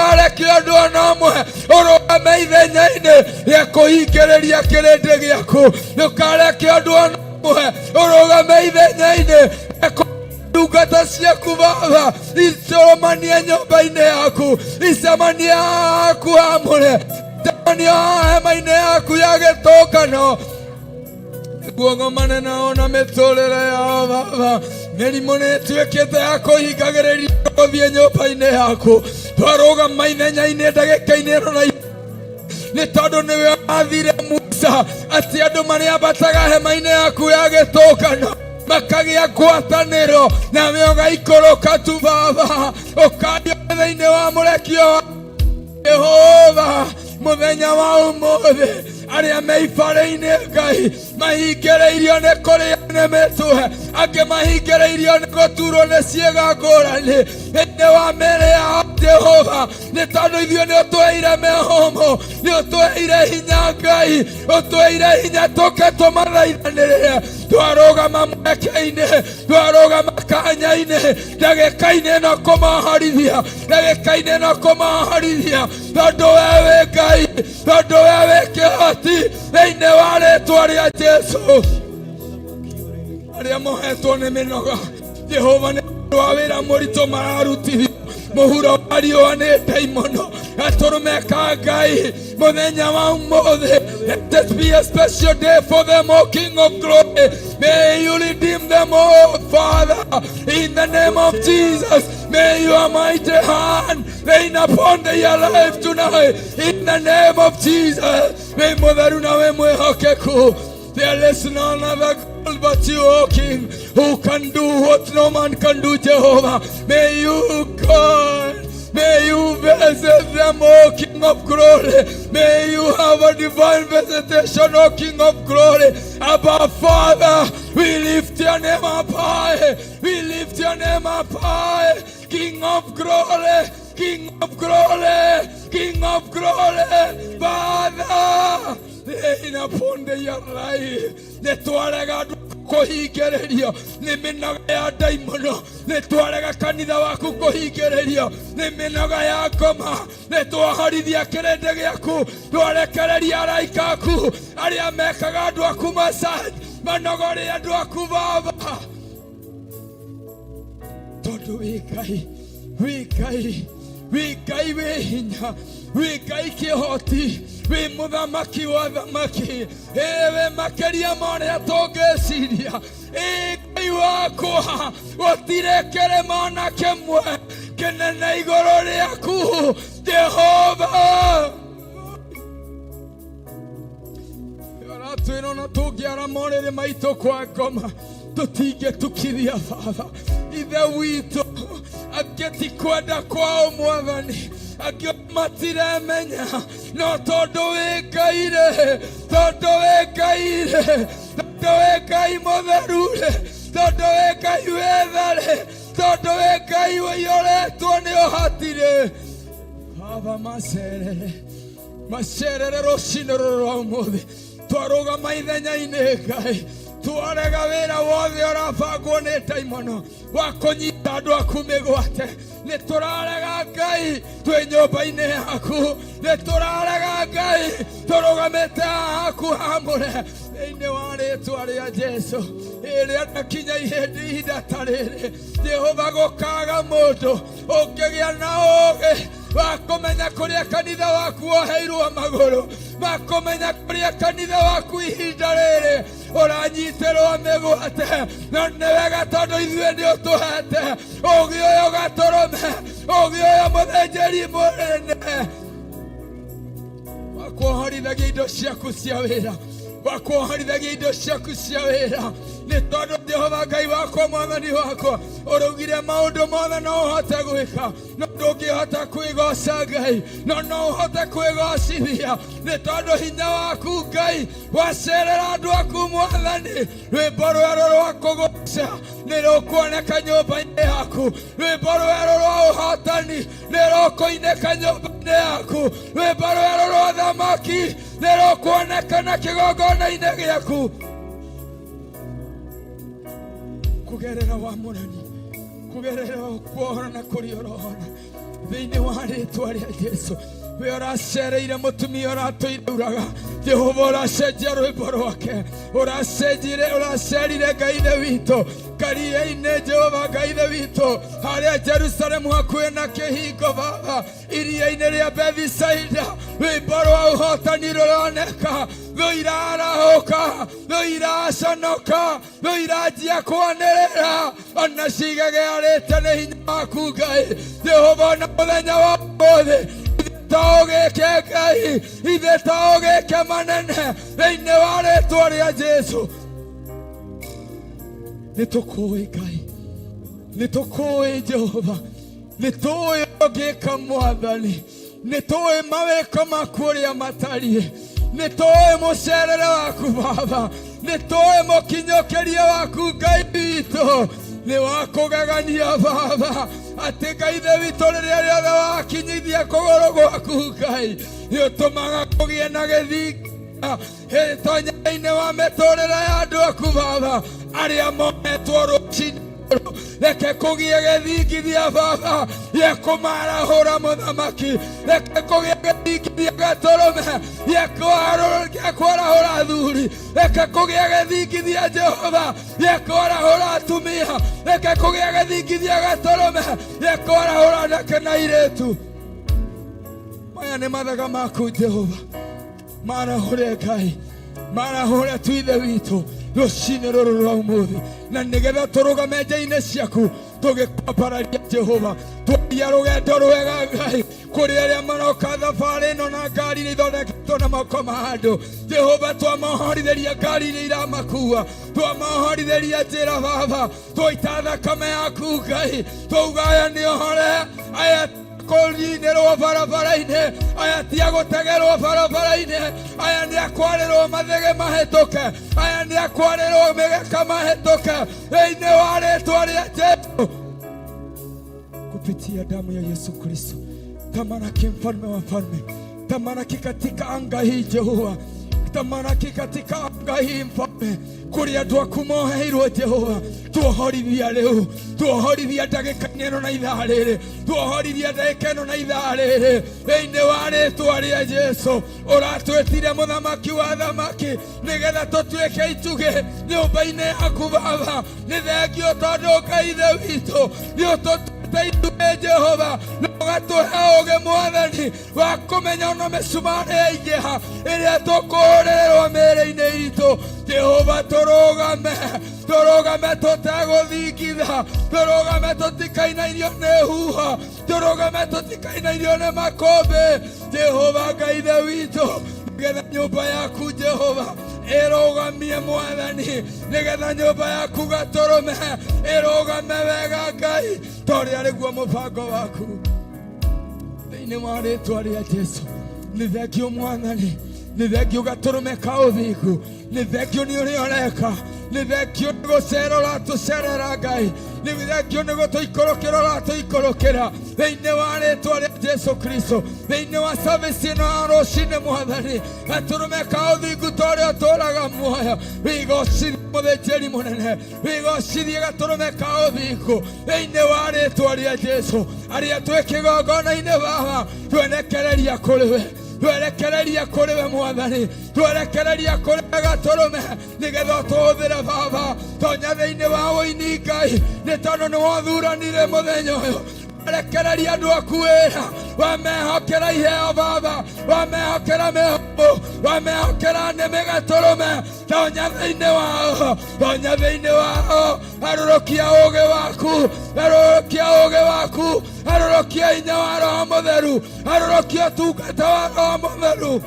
ndukareke undu ona umwe urugame ithenya-ini ria kuhingiriria kirindi giaku. Ndukareke undu ona umwe urugame ithenya-ini ndungata ciaku Baba, icemanie nyũmba-inĩ yaku, icemanie yaku amũre, icemanie hema-inĩ yaku ya gĩtũngano, nĩguo ng'omane nao na mĩtũrĩre yao Baba. Mĩrimũ nĩ ĩtuĩkĩte ya kũhingagĩrĩria gũthiĩ nyũmba-inĩ yaku. Twarũgama ithenya-inĩ ndagĩka-inĩ ĩno na nĩ tondũ nĩwe wathire Musa atĩ andũ marĩambataga hema-inĩ yaku ya gĩtũngano makagia ngwatanĩro, nawe ũgaikũrũka tu Baba, ũkaria thĩinĩ wa mũrekio wa Jehova. Mũthenya wa ũmũthĩ arĩa me ibarĩ-inĩ Ngai mahingĩrĩirio nĩ kũrĩa nĩmĩtwe, angĩ mahingĩrĩirio nĩ gũturwo nĩ ciĩga ngũrani thĩinĩ wa mĩĩrĩ yao Jehova, nĩ tondũ ithuĩ nĩ ũtũheire mĩhũmũ, nĩ ũtũheire hinya Ngai, ũtũheire hinya tũke tũmathaithanĩrĩre. Twarũgama mweke-inĩ, twarũgama kanya-inĩ, ndagĩka-inĩ ĩno kũmohorithia, ndagĩka-inĩ ĩno kũmohorithia, tondũ we wĩ Ngai, tondũ we wĩ kĩhoti thĩinĩ wa rĩĩtwa rĩa Jesũ. Arĩa mohetwo nĩ mĩnoga Jehova, nĩ ũndũ wa wĩra mũritũ mararutithio, mũhuro wa riũa nĩ ndaimono, atũrũmeka Ngai mũthenya wa ũmũthĩ. Let this be a special day for them, O King of Glory. May you redeem them, O Father, in the name of Jesus. May your mighty hand reign upon their life tonight, in the name of Jesus. May mũtheru nawe mwĩhokeku. There is none other God but you, O King, who can do what no man can do, Jehovah. May you, God, may you visit them, O King of Glory. May you have a divine visitation, O King of Glory. Abba, Father, we lift your name up high. We lift your name up high. King of Glory, King of Glory, King of Glory. Father, reign upon their life. Nĩtwarega kũhingĩrĩrio nĩ mĩnoga ya ndaimono, nĩtwarega kanitha waku kũhingĩrĩrio nĩ mĩnoga ya ngoma, nĩtwahorithia kĩrĩndĩ gĩaku, twarekereria araika aku arĩa mekaga andũ aku massage, manogore andũ aku Baba, tondũ wĩ Ngai, wĩ Ngai, wĩ Ngai wĩ hinya, wĩ Ngai kĩhoti, wĩ mũthamaki wa thamaki, wĩ makĩria ma ũrĩa tũngĩciria. Ngai wakwa gũtirĩ kĩrĩma ona kĩmwe kĩnene igũrũ rĩaku Jehova. Aratwĩra ona tũngĩara morĩrĩ maitũ kwa ngoma tũtingĩtukithia Baba. Ithe witũ angĩ ti kwenda kwao Mwathani, angĩ matiremenya, no tondũ wĩ Ngai rĩ, tondũ wĩ Ngai rĩ, tondũ wĩ Ngai mũtheru rĩ, tondũ wĩ Ngai wĩ tha rĩ, tondũ wĩ Ngai ũiyũrĩtwo nĩ ũhoti rĩ. Baba, macerere rũcinĩ rũrũ rwa ũmũthĩ, twarũgama ithenya-inĩ Ngai, twarega wĩra wothe ũrabangwo nĩ ndaimono wa kũnyita andũ aku mĩgwate. Nĩ tũrarega Ngai twĩ nyũmba-inĩ yaku, nĩ tũrarega Ngai tũrũgamĩte haku hamũre thĩinĩ wa rĩĩtwa rĩa Jesũ. Rĩrĩa ndakinya ihinda ta rĩrĩ Jehova, gũkaga mũndũ ũngĩgĩa na ũũgĩ wa kũmenya kũrĩa kanitha waku woheirwo magũrũ, wa kũmenya kũrĩa kanitha waku ihinda rĩrĩ ũranyitĩrwo mĩgwate. No nĩ wega tondũ ithuĩ nĩ ũtũhete ũũgĩ ũyũ gatũrũme, ũũgĩ ũyũ mũthĩnjĩri mũnene wa kuohorithagia indo ciaku cia wĩra, wa kuohorithagia indo ciaku cia wĩra. Nĩ tondũ Jehova Ngai wakwa, Mwathani wakwa, ũraugire maũndũ mothe no ũhote gwĩka, no ndũngĩhota kwĩgoca Ngai, no no ũhote kwĩgocithia. Nĩ tondũ hinya waku Ngai wacerera andũ aku Mwathani, rwĩmbo rwerũ rwa kũgoca nĩ rũkuoneka nyũmba-inĩ yaku, rwĩmbo rwerũ rwa ũhotani nĩ rũkũinĩka nyũmba-inĩ yaku, rwĩmbo rwerũ rwa thamaki nĩ rũkuonekana kĩgongona-inĩ gĩaku. Kugerera wamũrani, kugerera kuohora na kuriorora thĩinĩ wa rĩĩtwa rĩa Jesũ. We ũracereire mũtumia ũratũirauraga, Jehova ũracenjia rwĩmbo rwake, ũracerire Ngai Ithe witũ karia-inĩ, Jehova Ngai Ithe witũ, harĩa Jerusalemu hakuhĩ na kĩhingo Baba, iria-inĩ rĩa Bethisaida, rwĩmbo rwa ũhotani rũroneka, thũ irarahũka, thũ iraconoka, thũ iranjia kwanĩrĩra, ona cigegearĩte nĩ hinya waku Ngai. Jehova ona mũthenya wa ũmũthĩ togeke Ngai, ithe togeke manene thĩinĩ wa rĩĩtwa rĩa Jesũ. Nĩtũkũĩ Ngai, nĩtũkũĩ Jehova, nĩtũĩ ũngĩka Mwathani, nĩtũĩ mawĩko maku ũrĩa matariĩ, nĩtũĩ mũcerere waku Baba, nĩtũĩ mũkinyũkĩrie waku Ngai witũ nĩ wa kũgegania Baba, atĩ Ngai Ithe witũ rĩrĩa rĩothe wakinyithia kũgũrũ gwaku Ngai, nĩũtũmaga kũgĩe na gĩthinga ĩtonyainĩ wa mĩtũrĩre ya andũ aku Baba arĩa mohetwo rũcinĩ. Reke kũgĩe gĩthingithia Baba gĩa kũmarahũra mũthamaki, reke kũgĩe gĩthingithia gatũrũme gĩa kwarahũra athuri, reke kũgĩe gĩthingithia Jehova gĩa kwarahũra atumia, reke kũgĩe gĩthingithia gatũrũme gĩa kwarahũra anake na airĩtu. Maya nĩ mathaga maku Jehova, marahũre Ngai, marahũre tu Ithe witũ rũcinĩ rũrũ rwa ũmũthĩ, na nĩgetha tũrũgame nja-inĩ ciaku tũgĩkwambararia Jehova, twaria rũgendo rwega Ngai kũrĩ arĩa maroka thabarĩ ĩno na ngari nĩ ithondeketwo na moko ma andũ. Jehova twamohorithĩria ngari iria iramakua, twamohorithĩria njĩra Baba, twaita thakame yaku Ngai, twauga aya nĩ ohore, aya kũrinĩrwo barabara-inĩ, aya ti agũtegerwo barabara-inĩ, aya nĩ akwarĩrwo mathege mahĩtũke, aya nĩ akwarĩrwo mĩgeka mahĩtũke thĩinĩ wa rĩĩtwa rĩa Jesũ. Kupitia damu ya Yesu Kristo, tamalaki mfalme wa falme, tamalaki katika anga hii Jehova, tamalaki katika anga hii mfalme, kũrĩ andũ aku moheirwo Jehova, tuohorithia rĩu, tuohorithia ndagĩka ĩno na ithaa rĩrĩ, tuohorithia ndagĩka ĩno na ithaa rĩrĩ thĩinĩ wa rĩĩtwa rĩa Jesũ. Ũratwĩtire mũthamaki wa thamaki nĩgetha tũtuĩke itugĩ nyũmba-inĩ yaku Baba, nĩ thengio tondũ Ngai Ithe witũ nĩũtũtũte ithuĩ Jehova, na ũgatũhe ũũgĩ Mwathani wa kũmenya ona mĩcumarĩ yaingĩha ĩrĩa tũkũhũrĩrwo mĩĩrĩ-inĩ itũ. Jehova tũrũgame, tũrũgame tũtegũthingitha, tũrũgame tũtikainairio nĩ huho, tũrũgame tũtikainairio nĩ makũmbĩ Jehova Ngai Ithe witũ, nĩgetha nyũmba yaku Jehova ĩrũgamie Mwathani, nĩgetha nyũmba yaku gatũrũme ĩrũgame wega Ngai, tondũ arĩguo mũbango waku thĩinĩ wa rĩĩtwa rĩa Jesũ. Nĩ thengio Mwathani, nĩ thengio gatũrũme ka ũthingu, nĩ thengio nĩ ũrĩa ũreka, nĩ thengio nĩ gũcera ũratũcerera Ngai, nĩ thengio nĩ gũtũikũrũkĩra ũratũikũrũkĩra thĩinĩ wa rĩĩtwa rĩa Jesũ Kristo. Thĩinĩ wa service ĩno ya rũcinĩ Mwathani, gatũrũme ka ũthingu ta ũrĩa ũtũũraga muoyo, wĩgocithie mũthĩnjĩri mũnene, wĩgocithie gatũrũme ka ũthingu thĩinĩ wa rĩĩtwa rĩa Jesũ. Arĩa twĩ kĩgongona-inĩ Baba, twerekereria kũrĩ we, twerekereria kũrĩ we Mwathani, twerekereria kũrĩ we gatũrũme, nĩgetha ũtũhũthĩre Baba, tonya thĩinĩ wa ũini Ngai, nĩ tondũ nĩ wathuranire mũthenya ũyũ. Rekereria andũ aku wĩra, wamehokera iheo Baba, wamehokera mĩhũmũ, wamehokera nĩmĩ gatũrũme, tonya thĩinĩ wao, tonya thĩinĩ wao, harũrũkia ũũgĩ waku, harũrũkia ũũgĩ waku, harũrũkia hinya wa Roho Mũtheru, harũrũkia ũtungata wa Roho Mũtheru,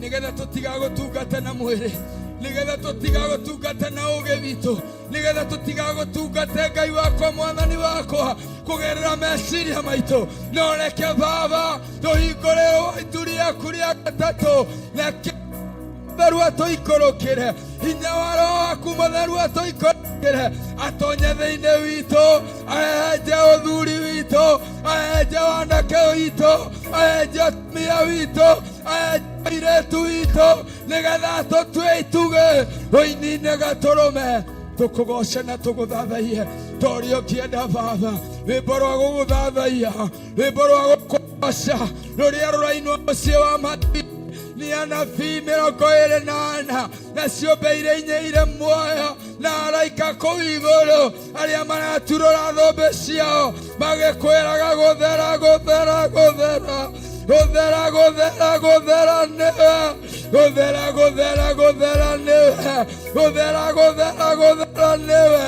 nĩgetha tũtigagũtungate na mwĩrĩ, nĩgetha tũtigagũtungate na ũũgĩ witũ, nĩgetha tũtigagũtungate Ngai wakwa Mwathani wakwa kũgerera meciria maitũ, no reke Baba tũhingũrĩrwo itu rĩaku rĩa gatatũ, reke Mũtheru atũikũrũkĩre, hinya wa Roho waku Mũtheru atũikũrũkĩre, atonye thĩinĩ witũ, ahehenje ũthuri witũ, ahehenje wanake witũ, ahehenje atumia witũ, ahehenje airĩtu witũ, nĩgetha tũtue itugĩ ũini-inĩ gatũrũme tukugoce na tuguthathaie torio kienda Baba rwimbo rwa guguthathaia rwimbo rwa gukugoca ruria rurainwo mucii wa matu ni anabii 24 na ciũmbe iria inyĩire muoyo na araika kũu igũrũ arĩa maraturũra thũmbĩ ciao magĩkwĩraga gũthera gũthera gũthera gũthera gũthera gũthera nĩwe gũthera gũthera gũthera nĩwe gũthera gũthera gũthera nĩwe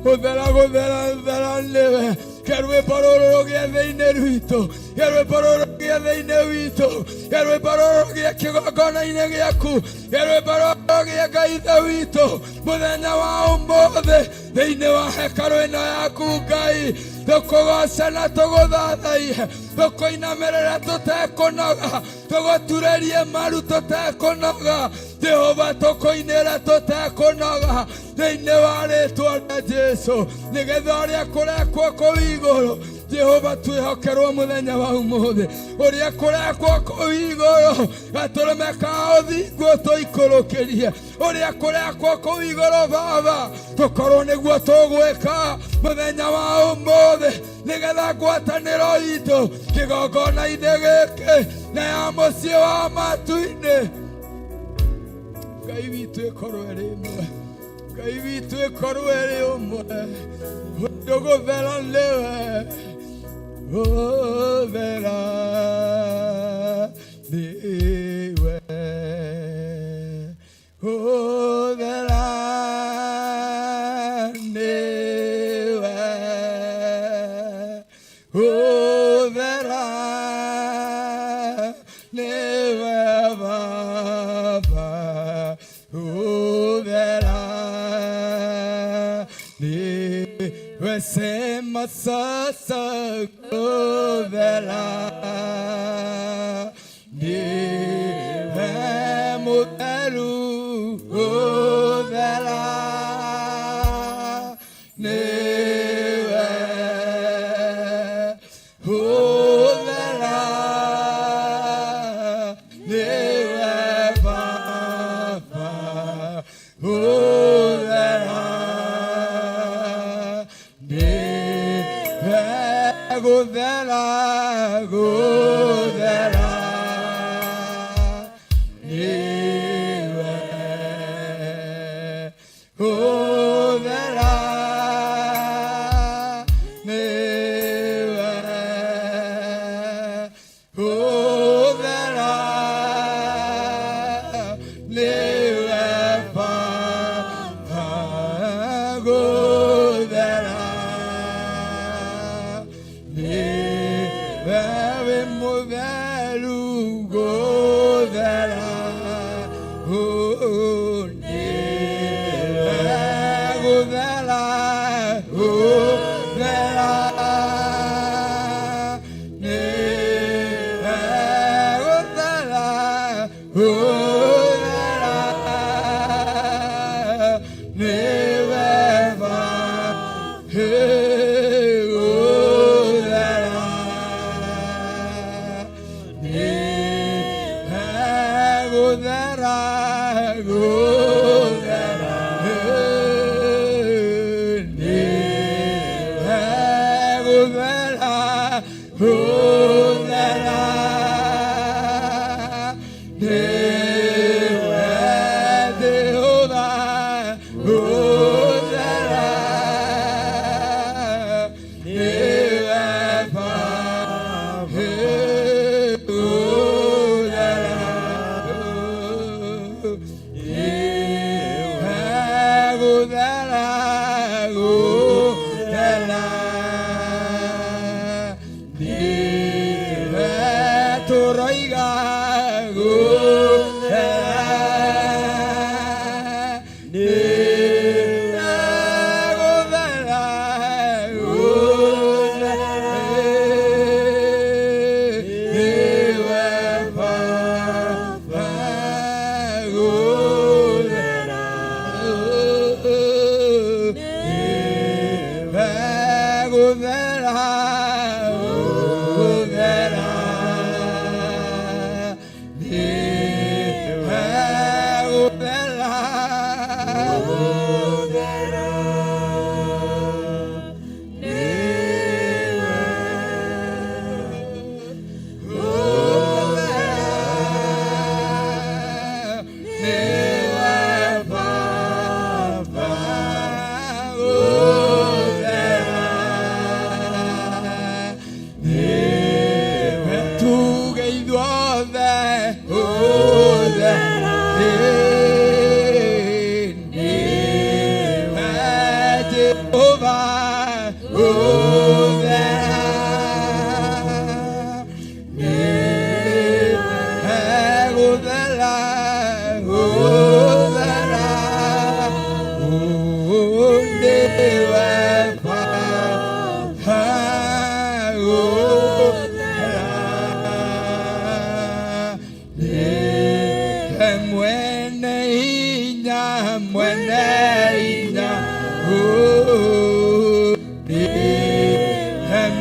gũthera gũthera gũthera nĩwe ke rwĩmbo rũrũ rũgĩe thĩinĩ witũ ke rwĩmbo rũrũ rũgĩe thĩinĩ witũ ke rwĩmbo rũrũ rũgĩe kĩgongona-inĩ gĩaku ke rwĩmbo rũrũ rũgĩe Ngai ithe witũ mũthenya wa ũmũthĩ thĩinĩ wa hekarũ ĩno yaku Ngai tũkũgoce na tũgũthathaie tũkũinamĩrĩre tũtekũnoga tũgũturĩrie maru tũtekũnoga Jehova tũkũinĩre tũtekũnoga thĩinĩ wa rĩtwa rĩa Jesũ nĩgetha ũrĩa kũrekwo kũu igũrũ Jehova twĩhokerwo mũthenya wa ũmũthĩ ũrĩa kũrekwo kũu igũrũ gatũrũme ka ũthingu tũikũrũkĩrie ũrĩa kũrekwo kũu igũrũ Baba tũkorwo nĩguo tũgwĩka mũthenya wa ũmũthĩ nĩgetha ngwatanĩro itũ kĩgongona-inĩ gĩkĩ na ya mũciĩ wa matu-inĩ Ngai witũ ĩkorwo ĩrĩ ĩmwe Ngai witũ ĩkorwo ĩrĩ ũmwe ndũgũthera nĩwe gũthera nĩwe gũthera nĩwe gũthera nĩwe Baba gũthera nĩwe sema sasa gũthera nĩwe mũtheru gũthera nĩwe gũthera nĩwe Baba gũthera nĩwe gũthera gũthera nĩwe gũthera nĩwe gũthera nĩwe Baba gũthera nĩwe wĩ mũtheru gũthera nĩwe gũthera gũthera nĩwe gũthera gũthera nĩwe Baba gũthera nĩwe gũthera gũthera nĩwe gũthera gũthera nĩwe Jehova gũthera nĩwe Baba gũthera nĩwe gũthera gũthera nĩwe tũroiga gũthera nĩwe gũthera gũthera nĩwe Baba gũthera nĩwe gũthera gũthera nĩwe gũthera gũthera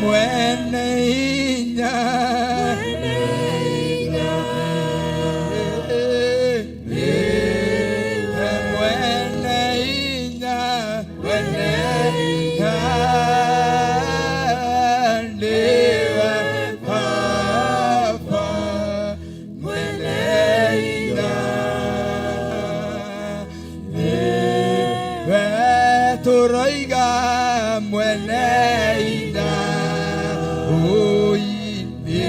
mwene hinya Toroiga mwene ina uine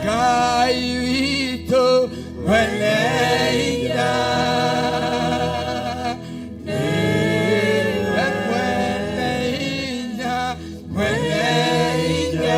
Kai wito mwene ina mwene ina mwene ina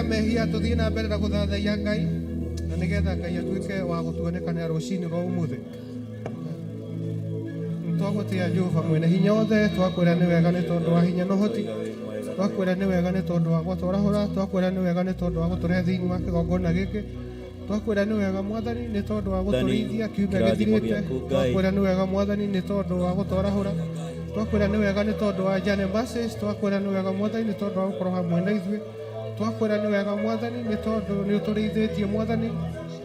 mehia tuthie na mbere na guthathaia Ngai na nigetha Ngai atuike wa gutuonekanira rucini rwa umuthi. Twagutia Jehova mwene hinya wothe, twakwira ni wega ni tondu wa hinya na uhoti, twakwira ni wega ni tondu wa gutwarahura, twakwira ni wega ni tondu wa guturehe thiini wa kigongona giki, twakwira ni wega Mwathani ni tondu wa guturithia kiumia githirite, twakwira ni wega Mwathani ni tondu wa gutwarahura, twakwira ni wega ni tondu wa Jane Mbasis, twakwira ni wega Mwathani ni tondu wa gukorwo hamwe na ithuĩ, twakwira ni wega Mwathani ni tondu ni uturithitie Mwathani,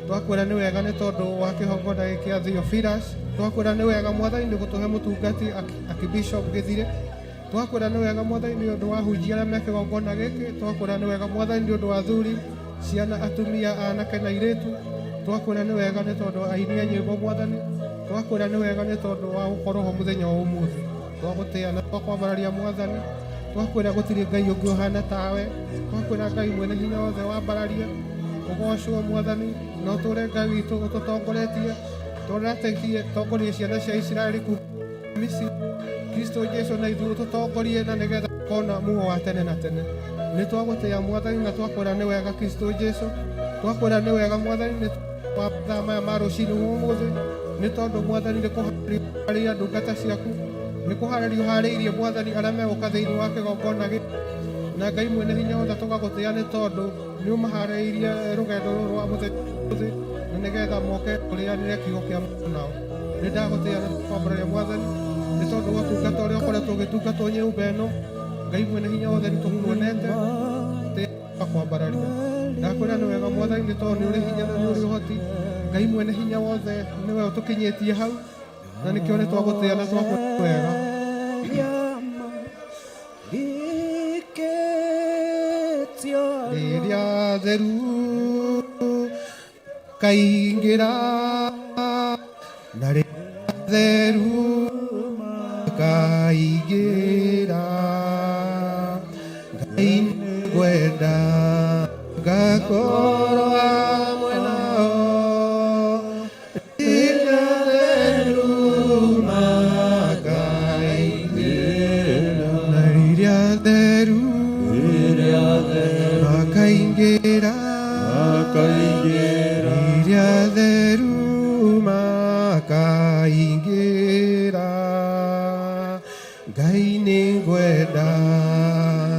twakwira ni wega ni tondu wa kihongona giki kia Theophilus, twakwira ni wega Mwathani ni gutuhe mutungati akibishop Githire, twakwira ni wega Mwathani ni undu wa hunjia aria me kigongona giki, twakwira ni wega Mwathani ni undu wa athuri, ciana, atumia, anake na airitu, twakwira ni wega ni tondu wa aini a nyimbo Mwathani, twakwira ni wega ni tondu wa gukorwo ho muthenya wa umuthi, twagutia na twakwambararia Mwathani, twakwira gutiri Ngai ungi uhana tawe, twakwira Ngai mwene hinya wothe wambararia, ugocwo Mwathani na uture Ngai witu ututongoretie, turateithie tongorie ciana cia Israeli ku Misiri, Kristo Jesu na ithuĩ tutongorie na nigetha kona muo wa tene na tene. Ni twagutia Mwathani na twakwira ni wega Kristo Jesu, twakwira ni wega Mwathani ni watha maya ma rucini umuthi, ni tondu Mwathani ni kuharĩria ndungata ciaku, ni kuharĩria uharĩirie Mwathani aria meguka thiini wa kigongona giki, na Ngai mwene hinya wothe tugagutia ni tondu ni umaharĩirie rugendo rũrũ rwa muthenya na nigetha moke tũrĩanĩre kiugo kia Mungu nao. Ni ndagutia na kwambararia Mwathani ni tondu wa ũtungata ũrĩa ũkoretwo ũgĩtungatwo nyũmba ĩno, Ngai mwene hinya wothe ni tũkuonete kwambararia. Ndakwĩra ni wega Mwathani ni tondu ni ũrĩ hinya na ni ũrĩ ũhoti, Ngai mwene hinya wothe niwe ũtũkinyĩtie hau na nikĩo ni twagũtĩa na twakwĩra wega. rĩrĩa theru kaingĩra na rĩrĩa theru kaingĩra Ngai ngwenda ngakorwo hamwe nao rĩrĩa theru makaingĩra na rĩrĩa theru makaingĩra rĩrĩa theru makaingĩra Ngai nĩ ngwenda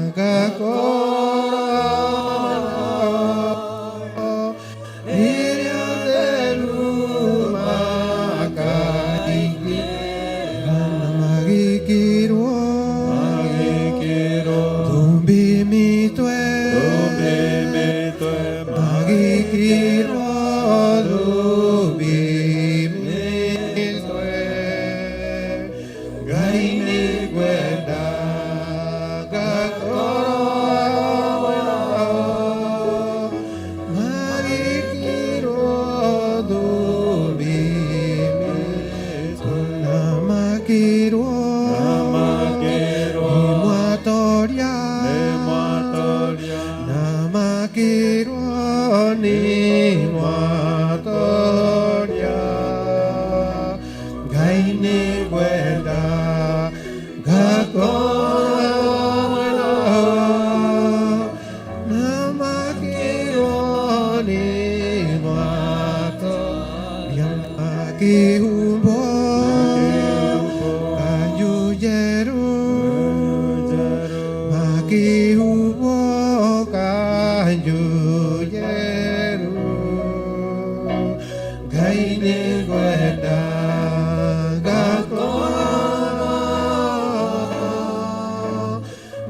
ngakorwo rĩrĩa theru makaingĩra na magĩkĩrwo thũmbĩ mĩtwe magĩkĩrwo thũmbĩ mĩtwe Ngai nĩ ngwenda ngakorwo magĩkĩrwo thũmbĩ mĩtwe na makĩrwo nĩmwatoria na makĩrwo nĩmwatoria Ngai nĩ ngwenda ngakorwo na makĩrwo nĩmwatoria makĩhumbwo kanjũ njerũ makĩhumbwo kanjũ njerũ Ngai nĩ ngwenda ngakorwo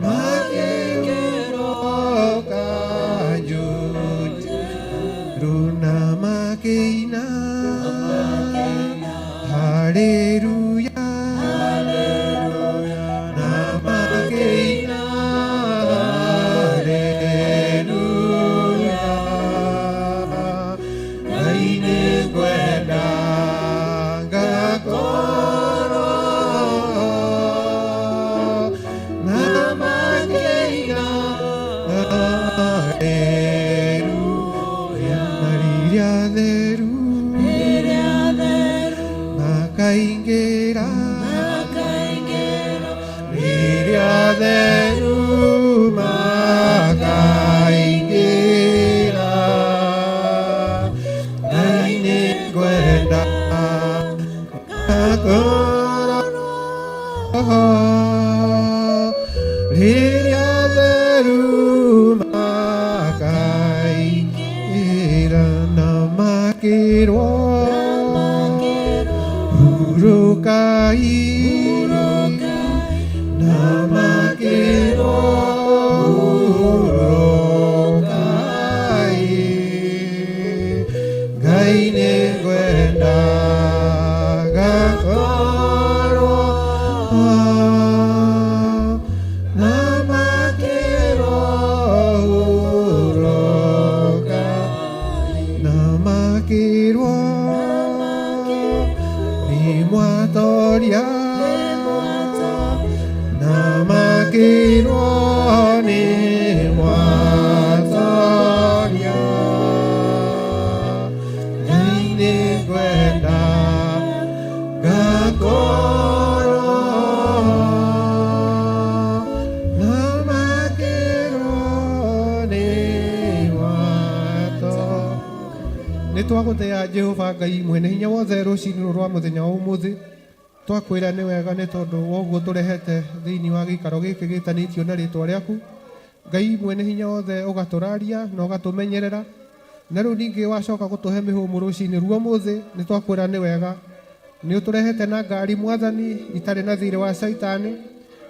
makĩhumbwo kanjũ njerũ na makĩina haleluya na makĩina haleluya Ngai nĩ ngwenda ngakorwo na makĩina haleluya na rĩrĩa theru makaingĩra rĩrĩa theru makaingĩra Ngai nĩ ngwenda ngakorwo rĩrĩa theru makaingĩra na makĩrwo hurukai na makĩrwo hurukai Ngai nĩ ngwenda ngakorwo na makĩrwo hurukai na makĩrwo nĩmwatoria na makĩrwo nĩmwatoria Ngai nĩ ngwenda ngakorwo na makĩrwo nĩmwatoria nĩtwagũthĩa Jehova Ngai mwene hinya wothe rũcinĩ rwa mũthenya wa ũmũthĩ twakwĩra nĩ wega nĩ tondũ woguo tũrehete thĩinĩ wa gĩikaro gĩkĩ gĩtanĩtio na rĩtwa rĩaku Ngai mwene hinya wothe ũgatũraria na ũgatũmenyerera na rĩu ningĩ wacoka gũtũhe mĩhũmũ rũcinĩ rwa ũmũthĩ nĩ twakwĩra nĩ wega nĩ ũtũrehete na ngari mwathani itarĩ na thirĩ wa caitani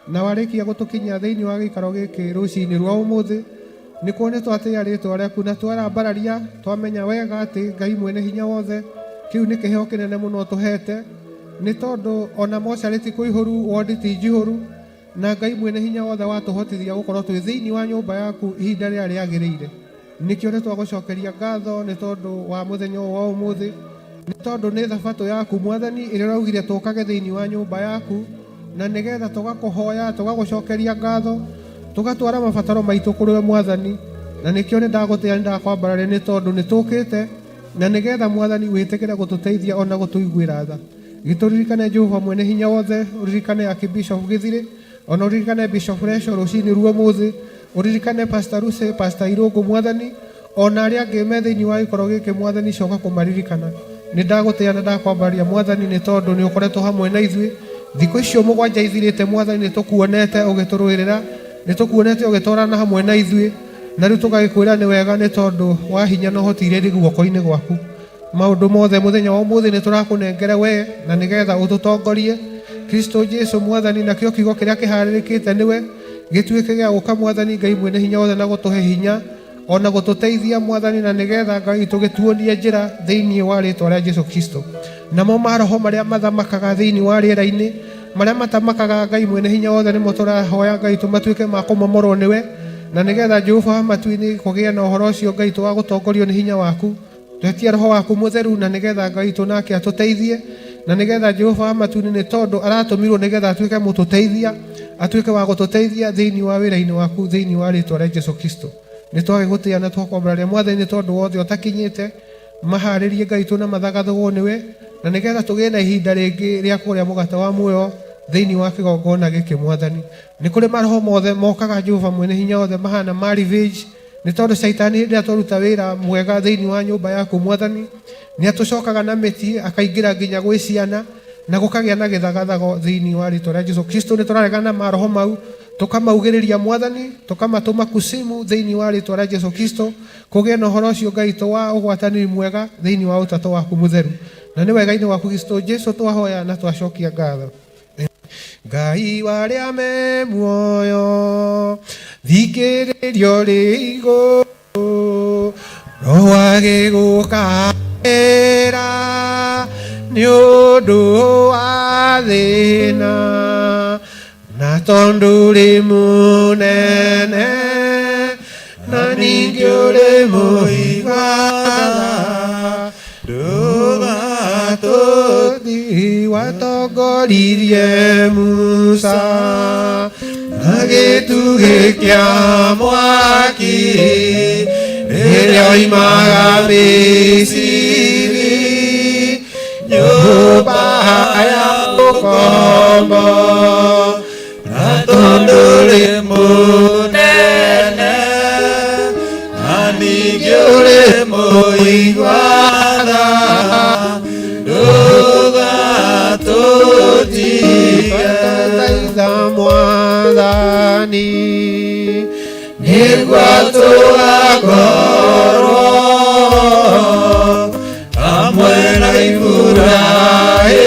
na warĩkia gũtũkinyia thĩinĩ wa gĩikaro gĩkĩ rũcinĩ rwa ũmũthĩ nĩ kuonetwo atĩ rĩtwa rĩaku na twarambararia twamenya wega atĩ Ngai mwene hinya wothe kiu nĩ kĩheo kĩnene mũno tũhete nĩ tondũ ona mocarĩ ti kũihũru wondi ti njihũru na Ngai mwene hinya wothe watuhotithia gukorwo twi thiini wa nyumba yaku ihinda rĩrĩa rĩagĩrĩire. Nikĩo nĩ twagũcokeria ngatho nĩ tondũ wa mũthenya wa ũmũthĩ, nĩ tondũ nĩ thabatũ yaku Mwathani ĩrĩa ũraugire tũkage thiini wa nyumba yaku, na nĩgetha tũgakũhoya tũgagũcokeria ngatho tũgatwara mabataro maitũ kũrĩ we Mwathani. Na nikĩo nĩ ndagũtĩĩa nĩ ndakwambararia nĩ tondũ nĩ tũkĩte na nĩgetha Mwathani wĩtĩkĩre gũtũteithia ona gũtũiguĩra tha. Gĩtũririkane Jehova mwene hinya wothe, ũririkane Archbishop Gĩthirĩ, ona ũririkane Bishop Resho rũcinĩ ruo mũthĩ, ũririkane Pastor Ruse, Pastor Irũngũ Mwathani, ona arĩa angĩ me thĩinĩ wa gĩkoro gĩkĩ Mwathani coka kũmaririkana. Nĩ ndagũtĩĩa na ndakwambararia Mwathani nĩ tondũ nĩ ũkoretwo hamwe na ithuĩ thikũ icio mũgwanja ithirĩte Mwathani. Nĩ tũkuonete ũgĩtũrũĩrĩra, nĩ tũkuonete ũgĩtwarana hamwe na ithuĩ, na rĩu tũgagĩkwĩra nĩ wega nĩ tondũ wa hinya na ũhoti irĩ guoko-inĩ gwaku. Maũndũ mothe mũthenya wa ũmũthĩ nĩ tũrakũnengere we na nĩgetha ũtũtongorie Kristo Jesu Mwathani, na kĩo kiugo kĩrĩa kĩharĩrĩkĩte nĩwe gĩtuĩke gĩa gũka Mwathani Ngai mwene hinya wothe na gũtũhe hinya ona gũtũteithia Mwathani, na nĩgetha Ngai tũgĩtuonie njĩra thĩinĩ wa rĩĩtwa rĩa Jesu Kristo. Namo maroho marĩa mathamakaga thĩinĩ wa rĩera-inĩ, marĩa matamakaga Ngai mwene hinya wothe, nĩmo tũrahoya Ngai tũmatuĩke ma kũmomorwo nĩwe, na nĩgetha Jehova matu-inĩ kũgĩa na ũhoro ũcio Ngai tũgagũtongorio nĩ hinya waku. Twetia roho waku mũtheru na nĩgetha Ngai tũnake atũteithie, na nĩgetha Jehova matu-inĩ nĩ tondũ aratũmirwo nĩgetha atuĩke mũtũteithia, atuĩke wa gũtũteithia thĩinĩ wa wĩra-inĩ waku thĩinĩ wa rĩĩtwa rĩa Jesu Kristo. Nĩ twagĩgũtĩĩa na twakwambararia Mwathani nĩ tondũ wothe ũtakinyĩte maharĩrie Ngai tũ na mathagathagwo nĩwe, na nĩgetha tũgĩe na ihinda rĩngĩ rĩa kũrĩa mũgate wa muoyo thĩinĩ wa kĩgongona gĩkĩ Mwathani. Nĩ kũrĩ maroho mothe mokaga Jehova mwene hinya wothe mahana ma revenge, nĩ tondũ Saitani hĩndĩ ĩrĩa twaruta wĩra mwega thĩinĩ wa nyũmba yaku Mwathani, nĩ atũcokaga na mĩtĩ akaingĩra nginya gwĩ ciana na gũkagĩa na gĩthagathago thĩinĩ wa rĩĩtwa rĩa Jesu Kristo. Nĩ tũraregana maroho mau tũkamaugĩrĩria Mwathani, tũkamatũma kusimu thĩinĩ wa rĩĩtwa rĩa Jesu Kristo, kũgĩa na ũhoro ũcio Ngai wa ũgwatanĩri mwega thĩinĩ wa ũtatũ waku mũtheru. Na nĩ wega-inĩ waku Kristo Jesu twahoya na twacokia ngatho. Ngai warĩa me muoyo thikĩrĩrio rĩ igũrũ, roho agĩgũkaĩra nĩ ũndũ wa thĩna, na tondũ ũrĩ mũnene na ningĩ ũrĩ mũigua ndũgatũthi watongoririe Musa na gĩtugĩ kĩa mwaki rĩrĩa oimaga Misiri, nyũmba ya ũkombo, na tondũ ũrĩ mũnene na ningĩ ũrĩ mũigua tha ndũgatũtige. Mwathani nĩguo tũgakorwo hamwe na Iburahĩmu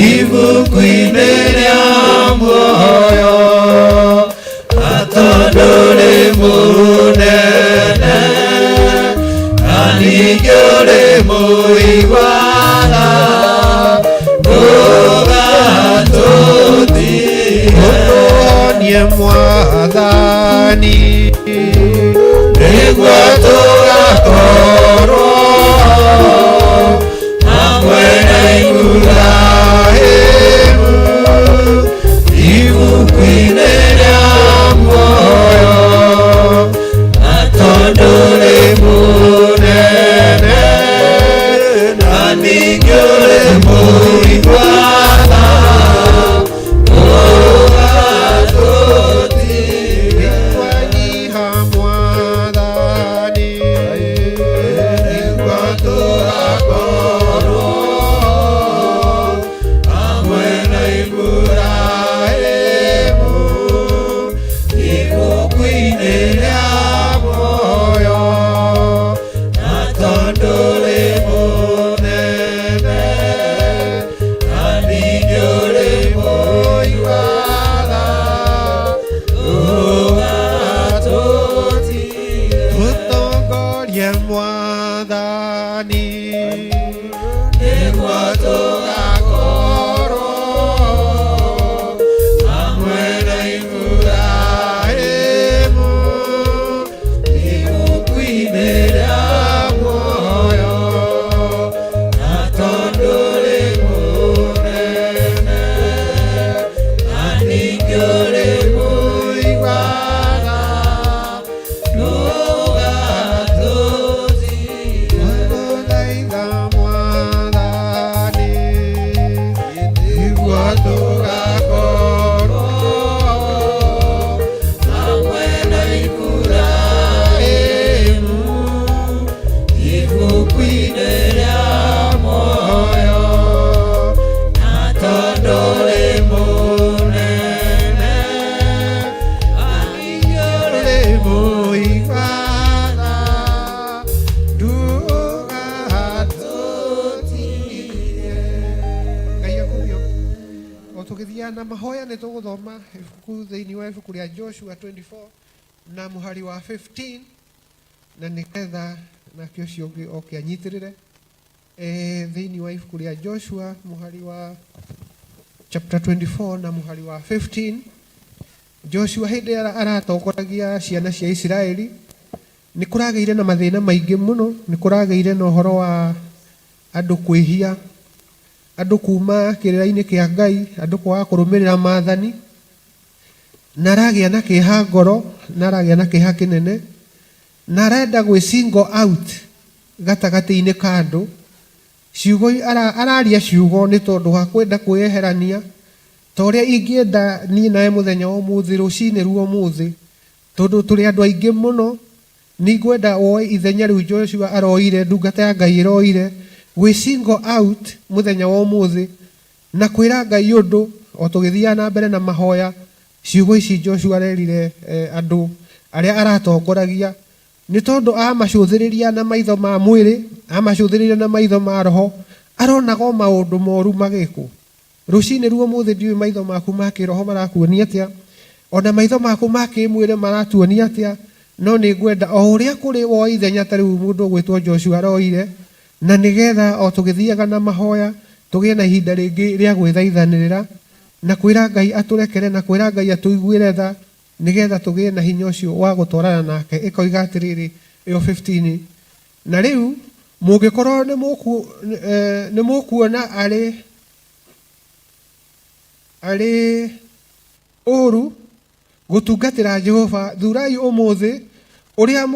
ibuku-inĩ rĩa muoyo, na tondũ ũrĩ mũnene na ningĩ ũrĩ mũigua tha ndũgatũtige. Mwathani nĩguo tũgakorwo hamwe na Iburahĩmu ibuku-inĩ rĩa muoyo, na tondũ ũrĩ mũnene na ningĩ ũrĩ mũigua tha ndũgatũtige. Mwathani na mahoya nĩ tũgũthoma ibuku thĩinĩ wa ibuku rĩa Joshua 24 na mũhari wa 15 na nĩgetha nakĩo ũcio ũngĩ oke anyitĩrĩre thĩinĩ wa ibuku rĩa Joshua mũhari wa chapter 24 na mũhari wa 15. Joshua hĩndĩ aratongoragia ciana cia Isiraeli nĩ kũragĩire na mathĩna maingĩ mũno, nĩ kũragĩire na ũhoro wa andũ kwĩhia, andũ kuma kĩrĩra-inĩ kĩa Ngai, andũ kwaga kũrũmĩrĩra maathani, na aragĩa na kĩeha ngoro, na aragĩa na kĩeha kĩnene, na arenda gwĩ single out gatagatĩ-inĩ ka andũ. Ciugo araria ciugo nĩ tondũ wa kwenda kwĩyeherania, ta ũrĩa ingĩenda niĩ nawe mũthenya wa ũmũthĩ, rũcinĩ rwa ũmũthĩ, tondũ tũrĩ andũ aingĩ mũno. Nĩ ngwenda woe ithenya rĩu Joshua aroire, ndungata ya Ngai ĩroire, gwĩ single out mũthenya wa ũmũthĩ na kwĩra Ngai ũndũ o tũgĩthiaga na mbere na mahoya. Ciugo ici Joshua arerire andũ arĩa aratongoragia nĩ tondũ amacũthĩrĩria na maitho ma mwĩrĩ, amacũthĩrĩria na maitho ma roho, aronaga maũndũ moru magĩkwo. Rũcinĩ rwa ũmũthĩ ndiũĩ maitho maku ma kĩroho marakuonia atĩa, ona maitho maku ma kĩmwĩrĩ maratuonia atĩa, no nĩ ngwenda o ũrĩa kũrĩ woe ithenya ta rĩu mũndũ gwĩtwo Joshua aroire, na nĩgetha o tũgĩthiaga na mahoya tũgĩe na ihinda rĩngĩ rĩa gwĩthaithanĩrĩra na kwĩra Ngai atũrekere na kwĩra Ngai atũiguĩre tha, nĩgetha tũgĩe na hinya ũcio wa gũtwarana nake. Ĩkoiga atĩrĩrĩ ĩyo 15, na rĩu mũngĩkorwo nĩ mũkuona arĩ ũru gũtungatĩra Jehova, thurai ũmũthĩ ũrĩa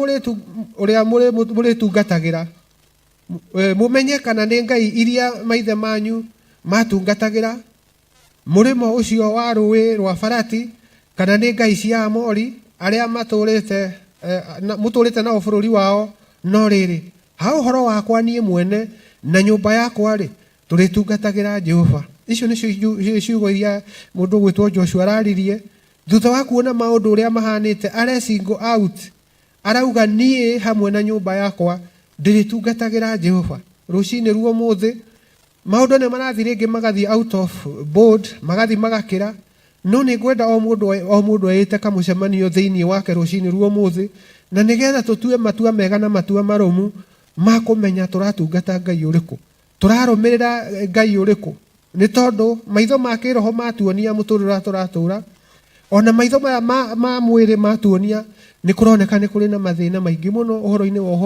mũrĩtungatagĩra, mũmenye kana nĩ ngai iria maithe manyu matungatagĩra mũrĩmo ũcio wa rũĩ rwa Farati, kana nĩ ngai cia Amori arĩa mũtũrĩte nao bũrũri wao. No rĩrĩ, ha ũhoro wakwa niĩ mwene na nyũmba yakwa-rĩ, tũrĩtungatagĩra Jehova. Icio nĩcio ciugo iria mũndũ gwĩtwo Joshua araririe thutha wa kuona maũndũ ũrĩa mahanĩte. Are single out, arauga niĩ hamwe na nyũmba yakwa ndĩrĩtungatagĩra Jehova. Rũcinĩ rwa ũmũthĩ maũndũ nĩ marathiĩ rĩngĩ magathiĩ out of board, magathiĩ magakĩra, no nĩ ngwenda o mũndũ eyĩte kamũcemanio thĩinĩ wake rũcinĩ rwa ũmũthĩ, na nĩgetha tũtue matua mega na matua marũmu ma kũmenya tũratungata Ngai ũrĩkũ, tũrarũmĩrĩra Ngai ũrĩkũ. Nĩ tondũ maitho ma kĩroho matuonia mũtũrĩre tũratũra, ona maitho maya ma mwĩrĩ matuonia nĩ kũroneka nĩ kũrĩ na mathĩna maingĩ mũno ũhoro-inĩ wa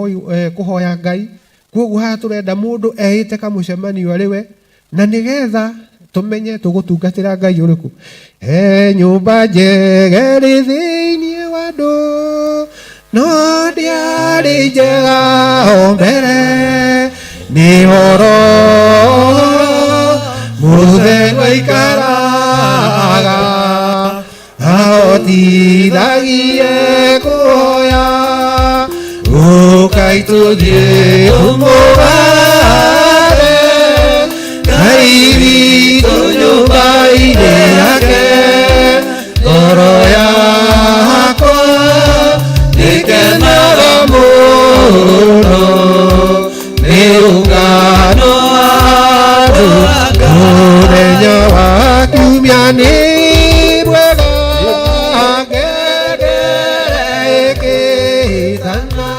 kũhoya Ngai. Koguo haha tũrenda mũndũ eyĩte kamũcemanio arĩ we, na nĩgetha tũmenye tũgũtungatĩra Ngai ũrĩkũ. Nyũmba njega ĩrĩ thĩinĩ wa andũ, no ndĩarĩ njega o mbere, nĩ horo mũthenya ikaraga ahotithagie kũhoya, ũkai tũthiĩ ũmũgare Ngai witũ nyũmba-inĩ yake. Ngoro yakwa ĩkenaga mũno nĩ ũngano wa andũ, mũthenya wa kiumia nĩ mwega, ngengere ĩkĩhĩtana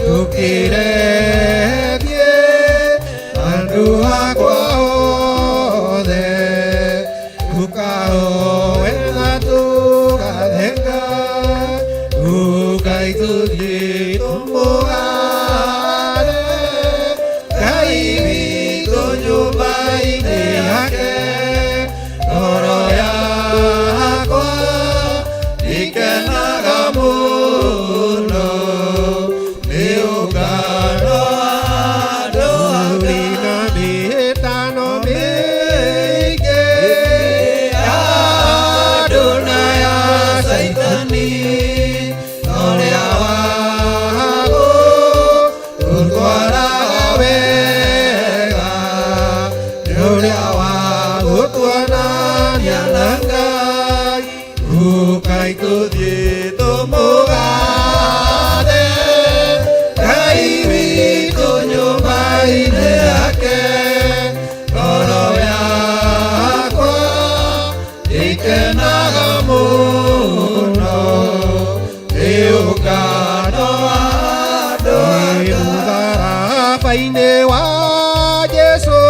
tũkĩrethie andũ akwa othe, tũkahoe na tũgathenga, ũkai tũthiĩ ũmũgare Ngai witũ nyũmba-inĩ yake. Ngoro yakwa ĩkenaga mũno nĩ ũngano wa andũ ake, na mĩhĩtano mĩingĩ ya andũ na ya Saitani, ũrĩa nyũmba-inĩ wa Jesũ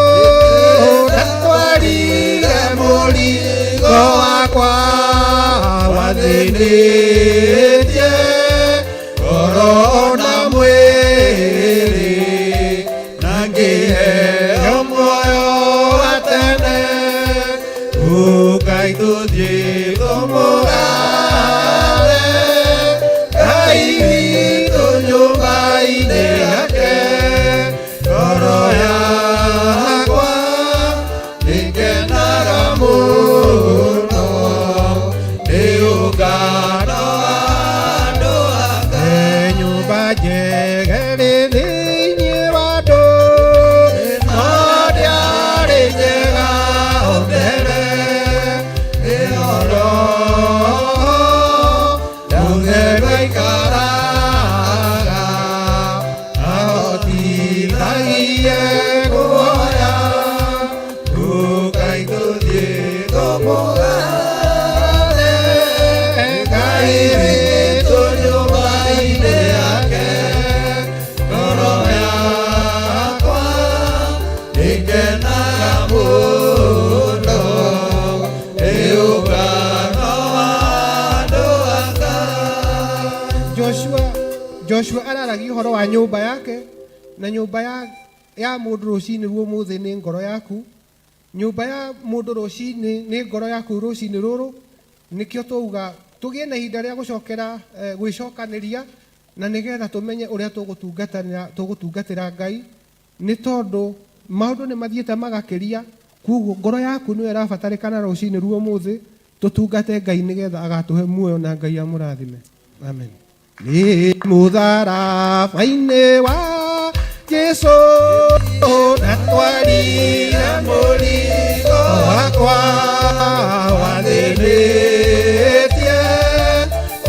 ndatwarire mũrigo wakwa wathĩnĩtie ngoro na mwĩrĩ na ngĩheo muoyo wa tene Ngai tũthiĩ tũmũgathe Ngai witũ nyũmba-inĩ yake ngoro yakwa nĩngenaga mũno nĩ ũngano wa andũ ake nyũmba njegere thĩinĩ wa andũ no ndĩarĩ njega o mbere nĩ oro mũtheru aikaraga ahotithagie guoya Ngai tũthiĩ tũmũgathe Ngai witũ nyũmba-inĩ yake ngoro yakwa ĩngenaga mũno nĩ ũngano wa andũ aka Joshua araragia ũhoro wa nyũmba yake na nyũmba ya mũndũ rũcinĩ rwa ũmũthĩ nĩ ngoro yaku nyũmba ya mũndũ rũcinĩ nĩ ngoro yaku rũcinĩ rũrũ nĩkĩo twauga tũgĩe na ihinda rĩa gũcokera gwĩcokanĩria na nĩgetha tũmenye ũrĩa tũgũtungatĩra Ngai nĩ tondũ maũndũ nĩ mathiĩte magakĩria koguo ngoro yaku nĩyo ĩrabatarĩkana rũcinĩ rwa ũmũthĩ tũtungate Ngai nĩgetha agatũhe muoyo na Ngai amũrathime amen nĩ mũtharaba-inĩ wa Jesũ ndatwarire mũrigo wakwa wathĩnĩtie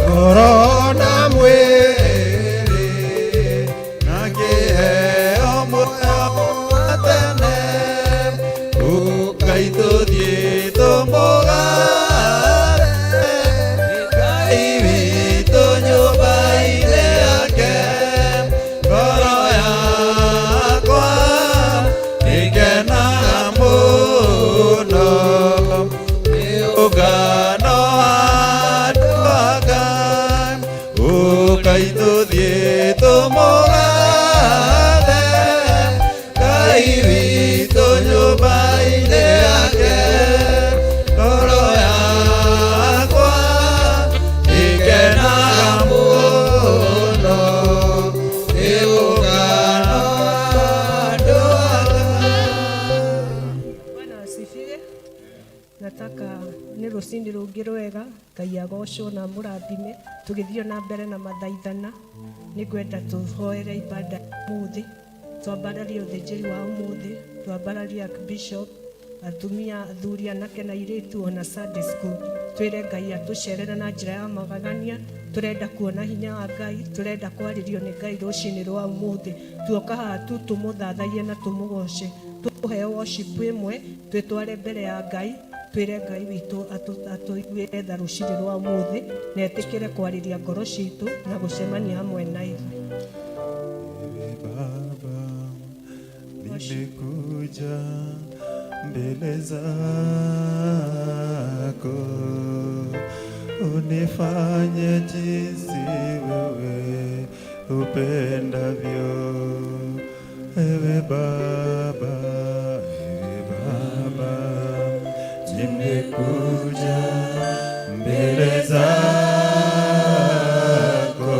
ngoro na mwĩrĩ na ngĩheo muoyo wa tene Ngai tũthiĩ tũmũgathe Ngai witũ nyũmba-inĩ yake ngoro yakwa ĩngenaga mũno nĩ ũngano wa andũ aka Ngai tũthiĩ tũmũgathe Ngai witũ nyũmba-inĩ yake ngoro yakwa ĩngenaga mũno nĩ ũngano wa andũ aka Bwana asifiwe. Nataka nĩ rũcinĩ rũngĩ rwega Ngai agocwo na mũrathime tũgĩthiĩ na mbere na mathaithana nĩngwenda tũhoere ibada ũmũthĩ twambararie ũthĩnjĩri wa ũmũthĩ twambararie Bishop atumia athuri anake na airĩtu ona Sunday school twĩre Ngai atũcerere na njĩra ya magegania tũrenda kuona hinya wa Ngai tũrenda kwarĩrio nĩ Ngai rũcinĩ rwa ũmũthĩ tuoka haha tu tũmũthathaie na tũmũgoce tũheo worship ĩmwe twĩtware mbere ya Ngai twĩre Ngai witũ atũiguĩre tha rũcinĩ rwa ũmũthĩ na etĩkĩre kwarĩria ngoro citũ na gũcemania hamwe na ithuĩ Baba, nimekuja mbele zako, unifanye jinsi wewe upendavyo. Ewe Baba, nimekuja mbele zako,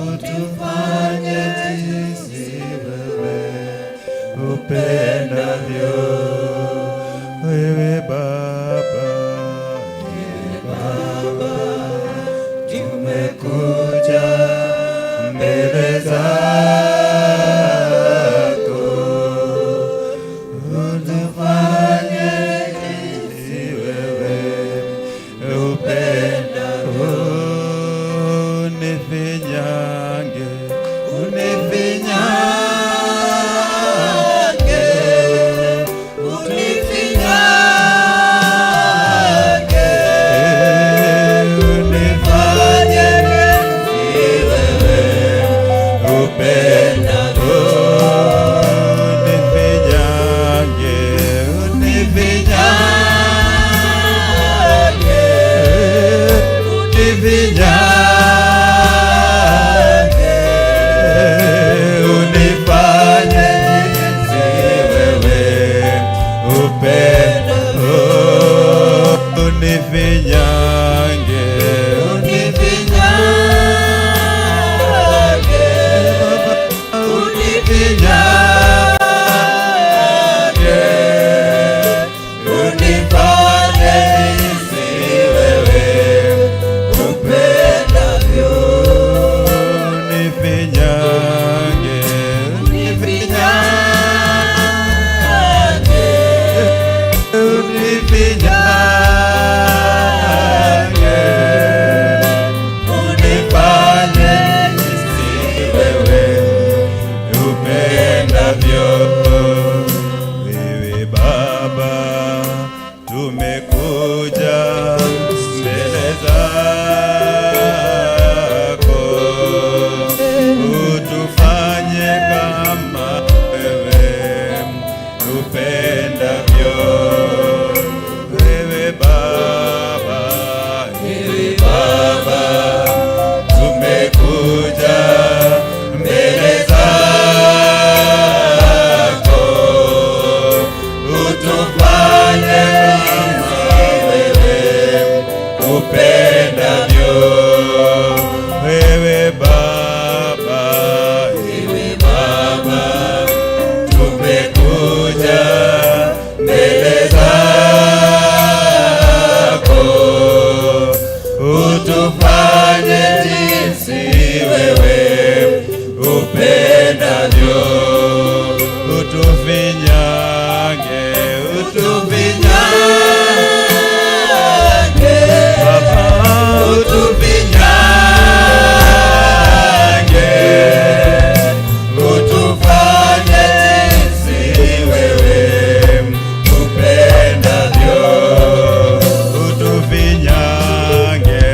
utufanye jinsi wewe upendavyo. Ewe Baba, tumekuja mbele zako, utufanye jinsi wewe upendavyo. unifinyange, unifanye jinsi wewe upendavyo. Unifinyange, unifinyange, unifinyange, unifanye jinsi wewe upendavyo. Unifinyange, unifinyange, unifinyange, unifanye jinsi wewe upendavyo. Wewe Baba, tumekuja mbele zako, utufanye kama wewe upendavyo. Wewe Baba, tumekuja mbele zako, utufanye kama wewe upendavyo. Wewe Baba, tumekuja mbele zako, utufanye jinsi wewe upendavyo. Utufinyange, utufinyange, Baba, utufinyange, utufanye jinsi wewe upendavyo. Utufinyange,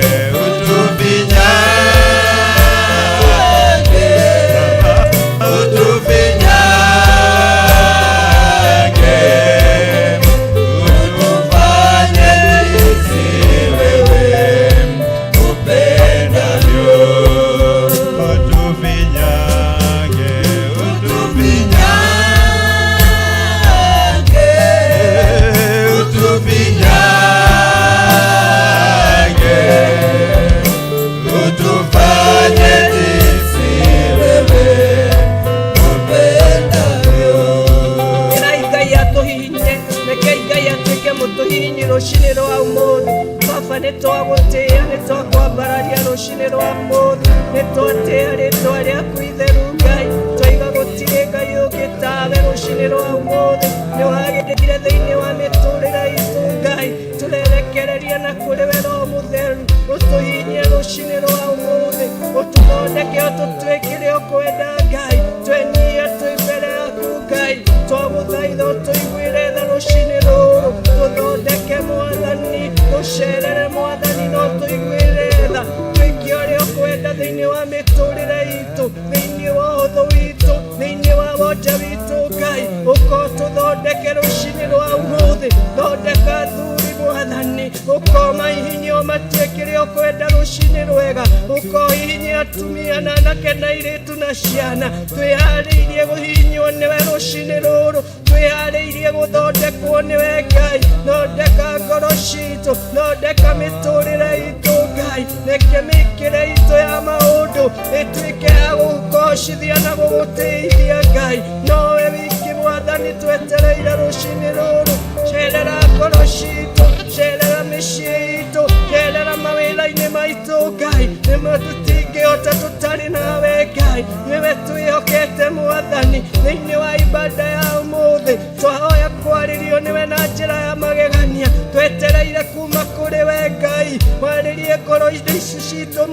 utufinyange, Baba, utufinyange, utufanye jinsi wewe upendavyo. Utufinyange, utufinyange, utufinyange, utufanye jinsi wewe upendavyo. Ngai atuhinye reke Ngai atuike mutuhinyi rucini rwa umuthi. Baba nitwagutia nitwakwambararia rucini rwa umuthi, nitwatia ritwa riaku itheru Ngai, twaiga gutiri Ngai ungi tawe rucini rwa umuthi. Niwagirire thiini wa miturire itu Ngai, turerekereria na kuri we Roho Mutheru, utuhinyie rucini rwa umuthi, ututhondeke ututwikire ukwenda Ngai, twenyie twi mbere yaku Ngai, twaguthaitha utuiguire tha rucini ruru, tuthondeke Mwathani, tucerere Mwathani no tuiguire tha, twike uria ukwenda thiini wa miturire itu, thiini wa uthu witu, thiini wa wonja witu Ngai, uko tuthondeke rucini rwa umuthi, thondeka athuri Mwathani, uko maihinyio matuikire ukwenda rucini rwega, uko hinyia atumia na anake na airitu na ciana, twihariirie guhinyio niwe rucini ruru, twihariirie guthondekwo niwe Ngai, thondeka ngoro citu, thondeka miturire itu Ngai, reke mikire itu ya maundu ituike ya gugocithia na gugutithia Ngai, nowe wiki Mwathani twetereire rucini ruru, cerera ngoro citu, cerera micii itu, cerera mawira-ini maitu Ngai, nimwe tutingihota tutari nawe Ngai, niwe twihokete Mwathani, thiini wa ibada ya umuthi, twahoya kwaririo niwe na njira ya magegania, twetereire kuma kuri we Ngai, waririe ngoro ici citu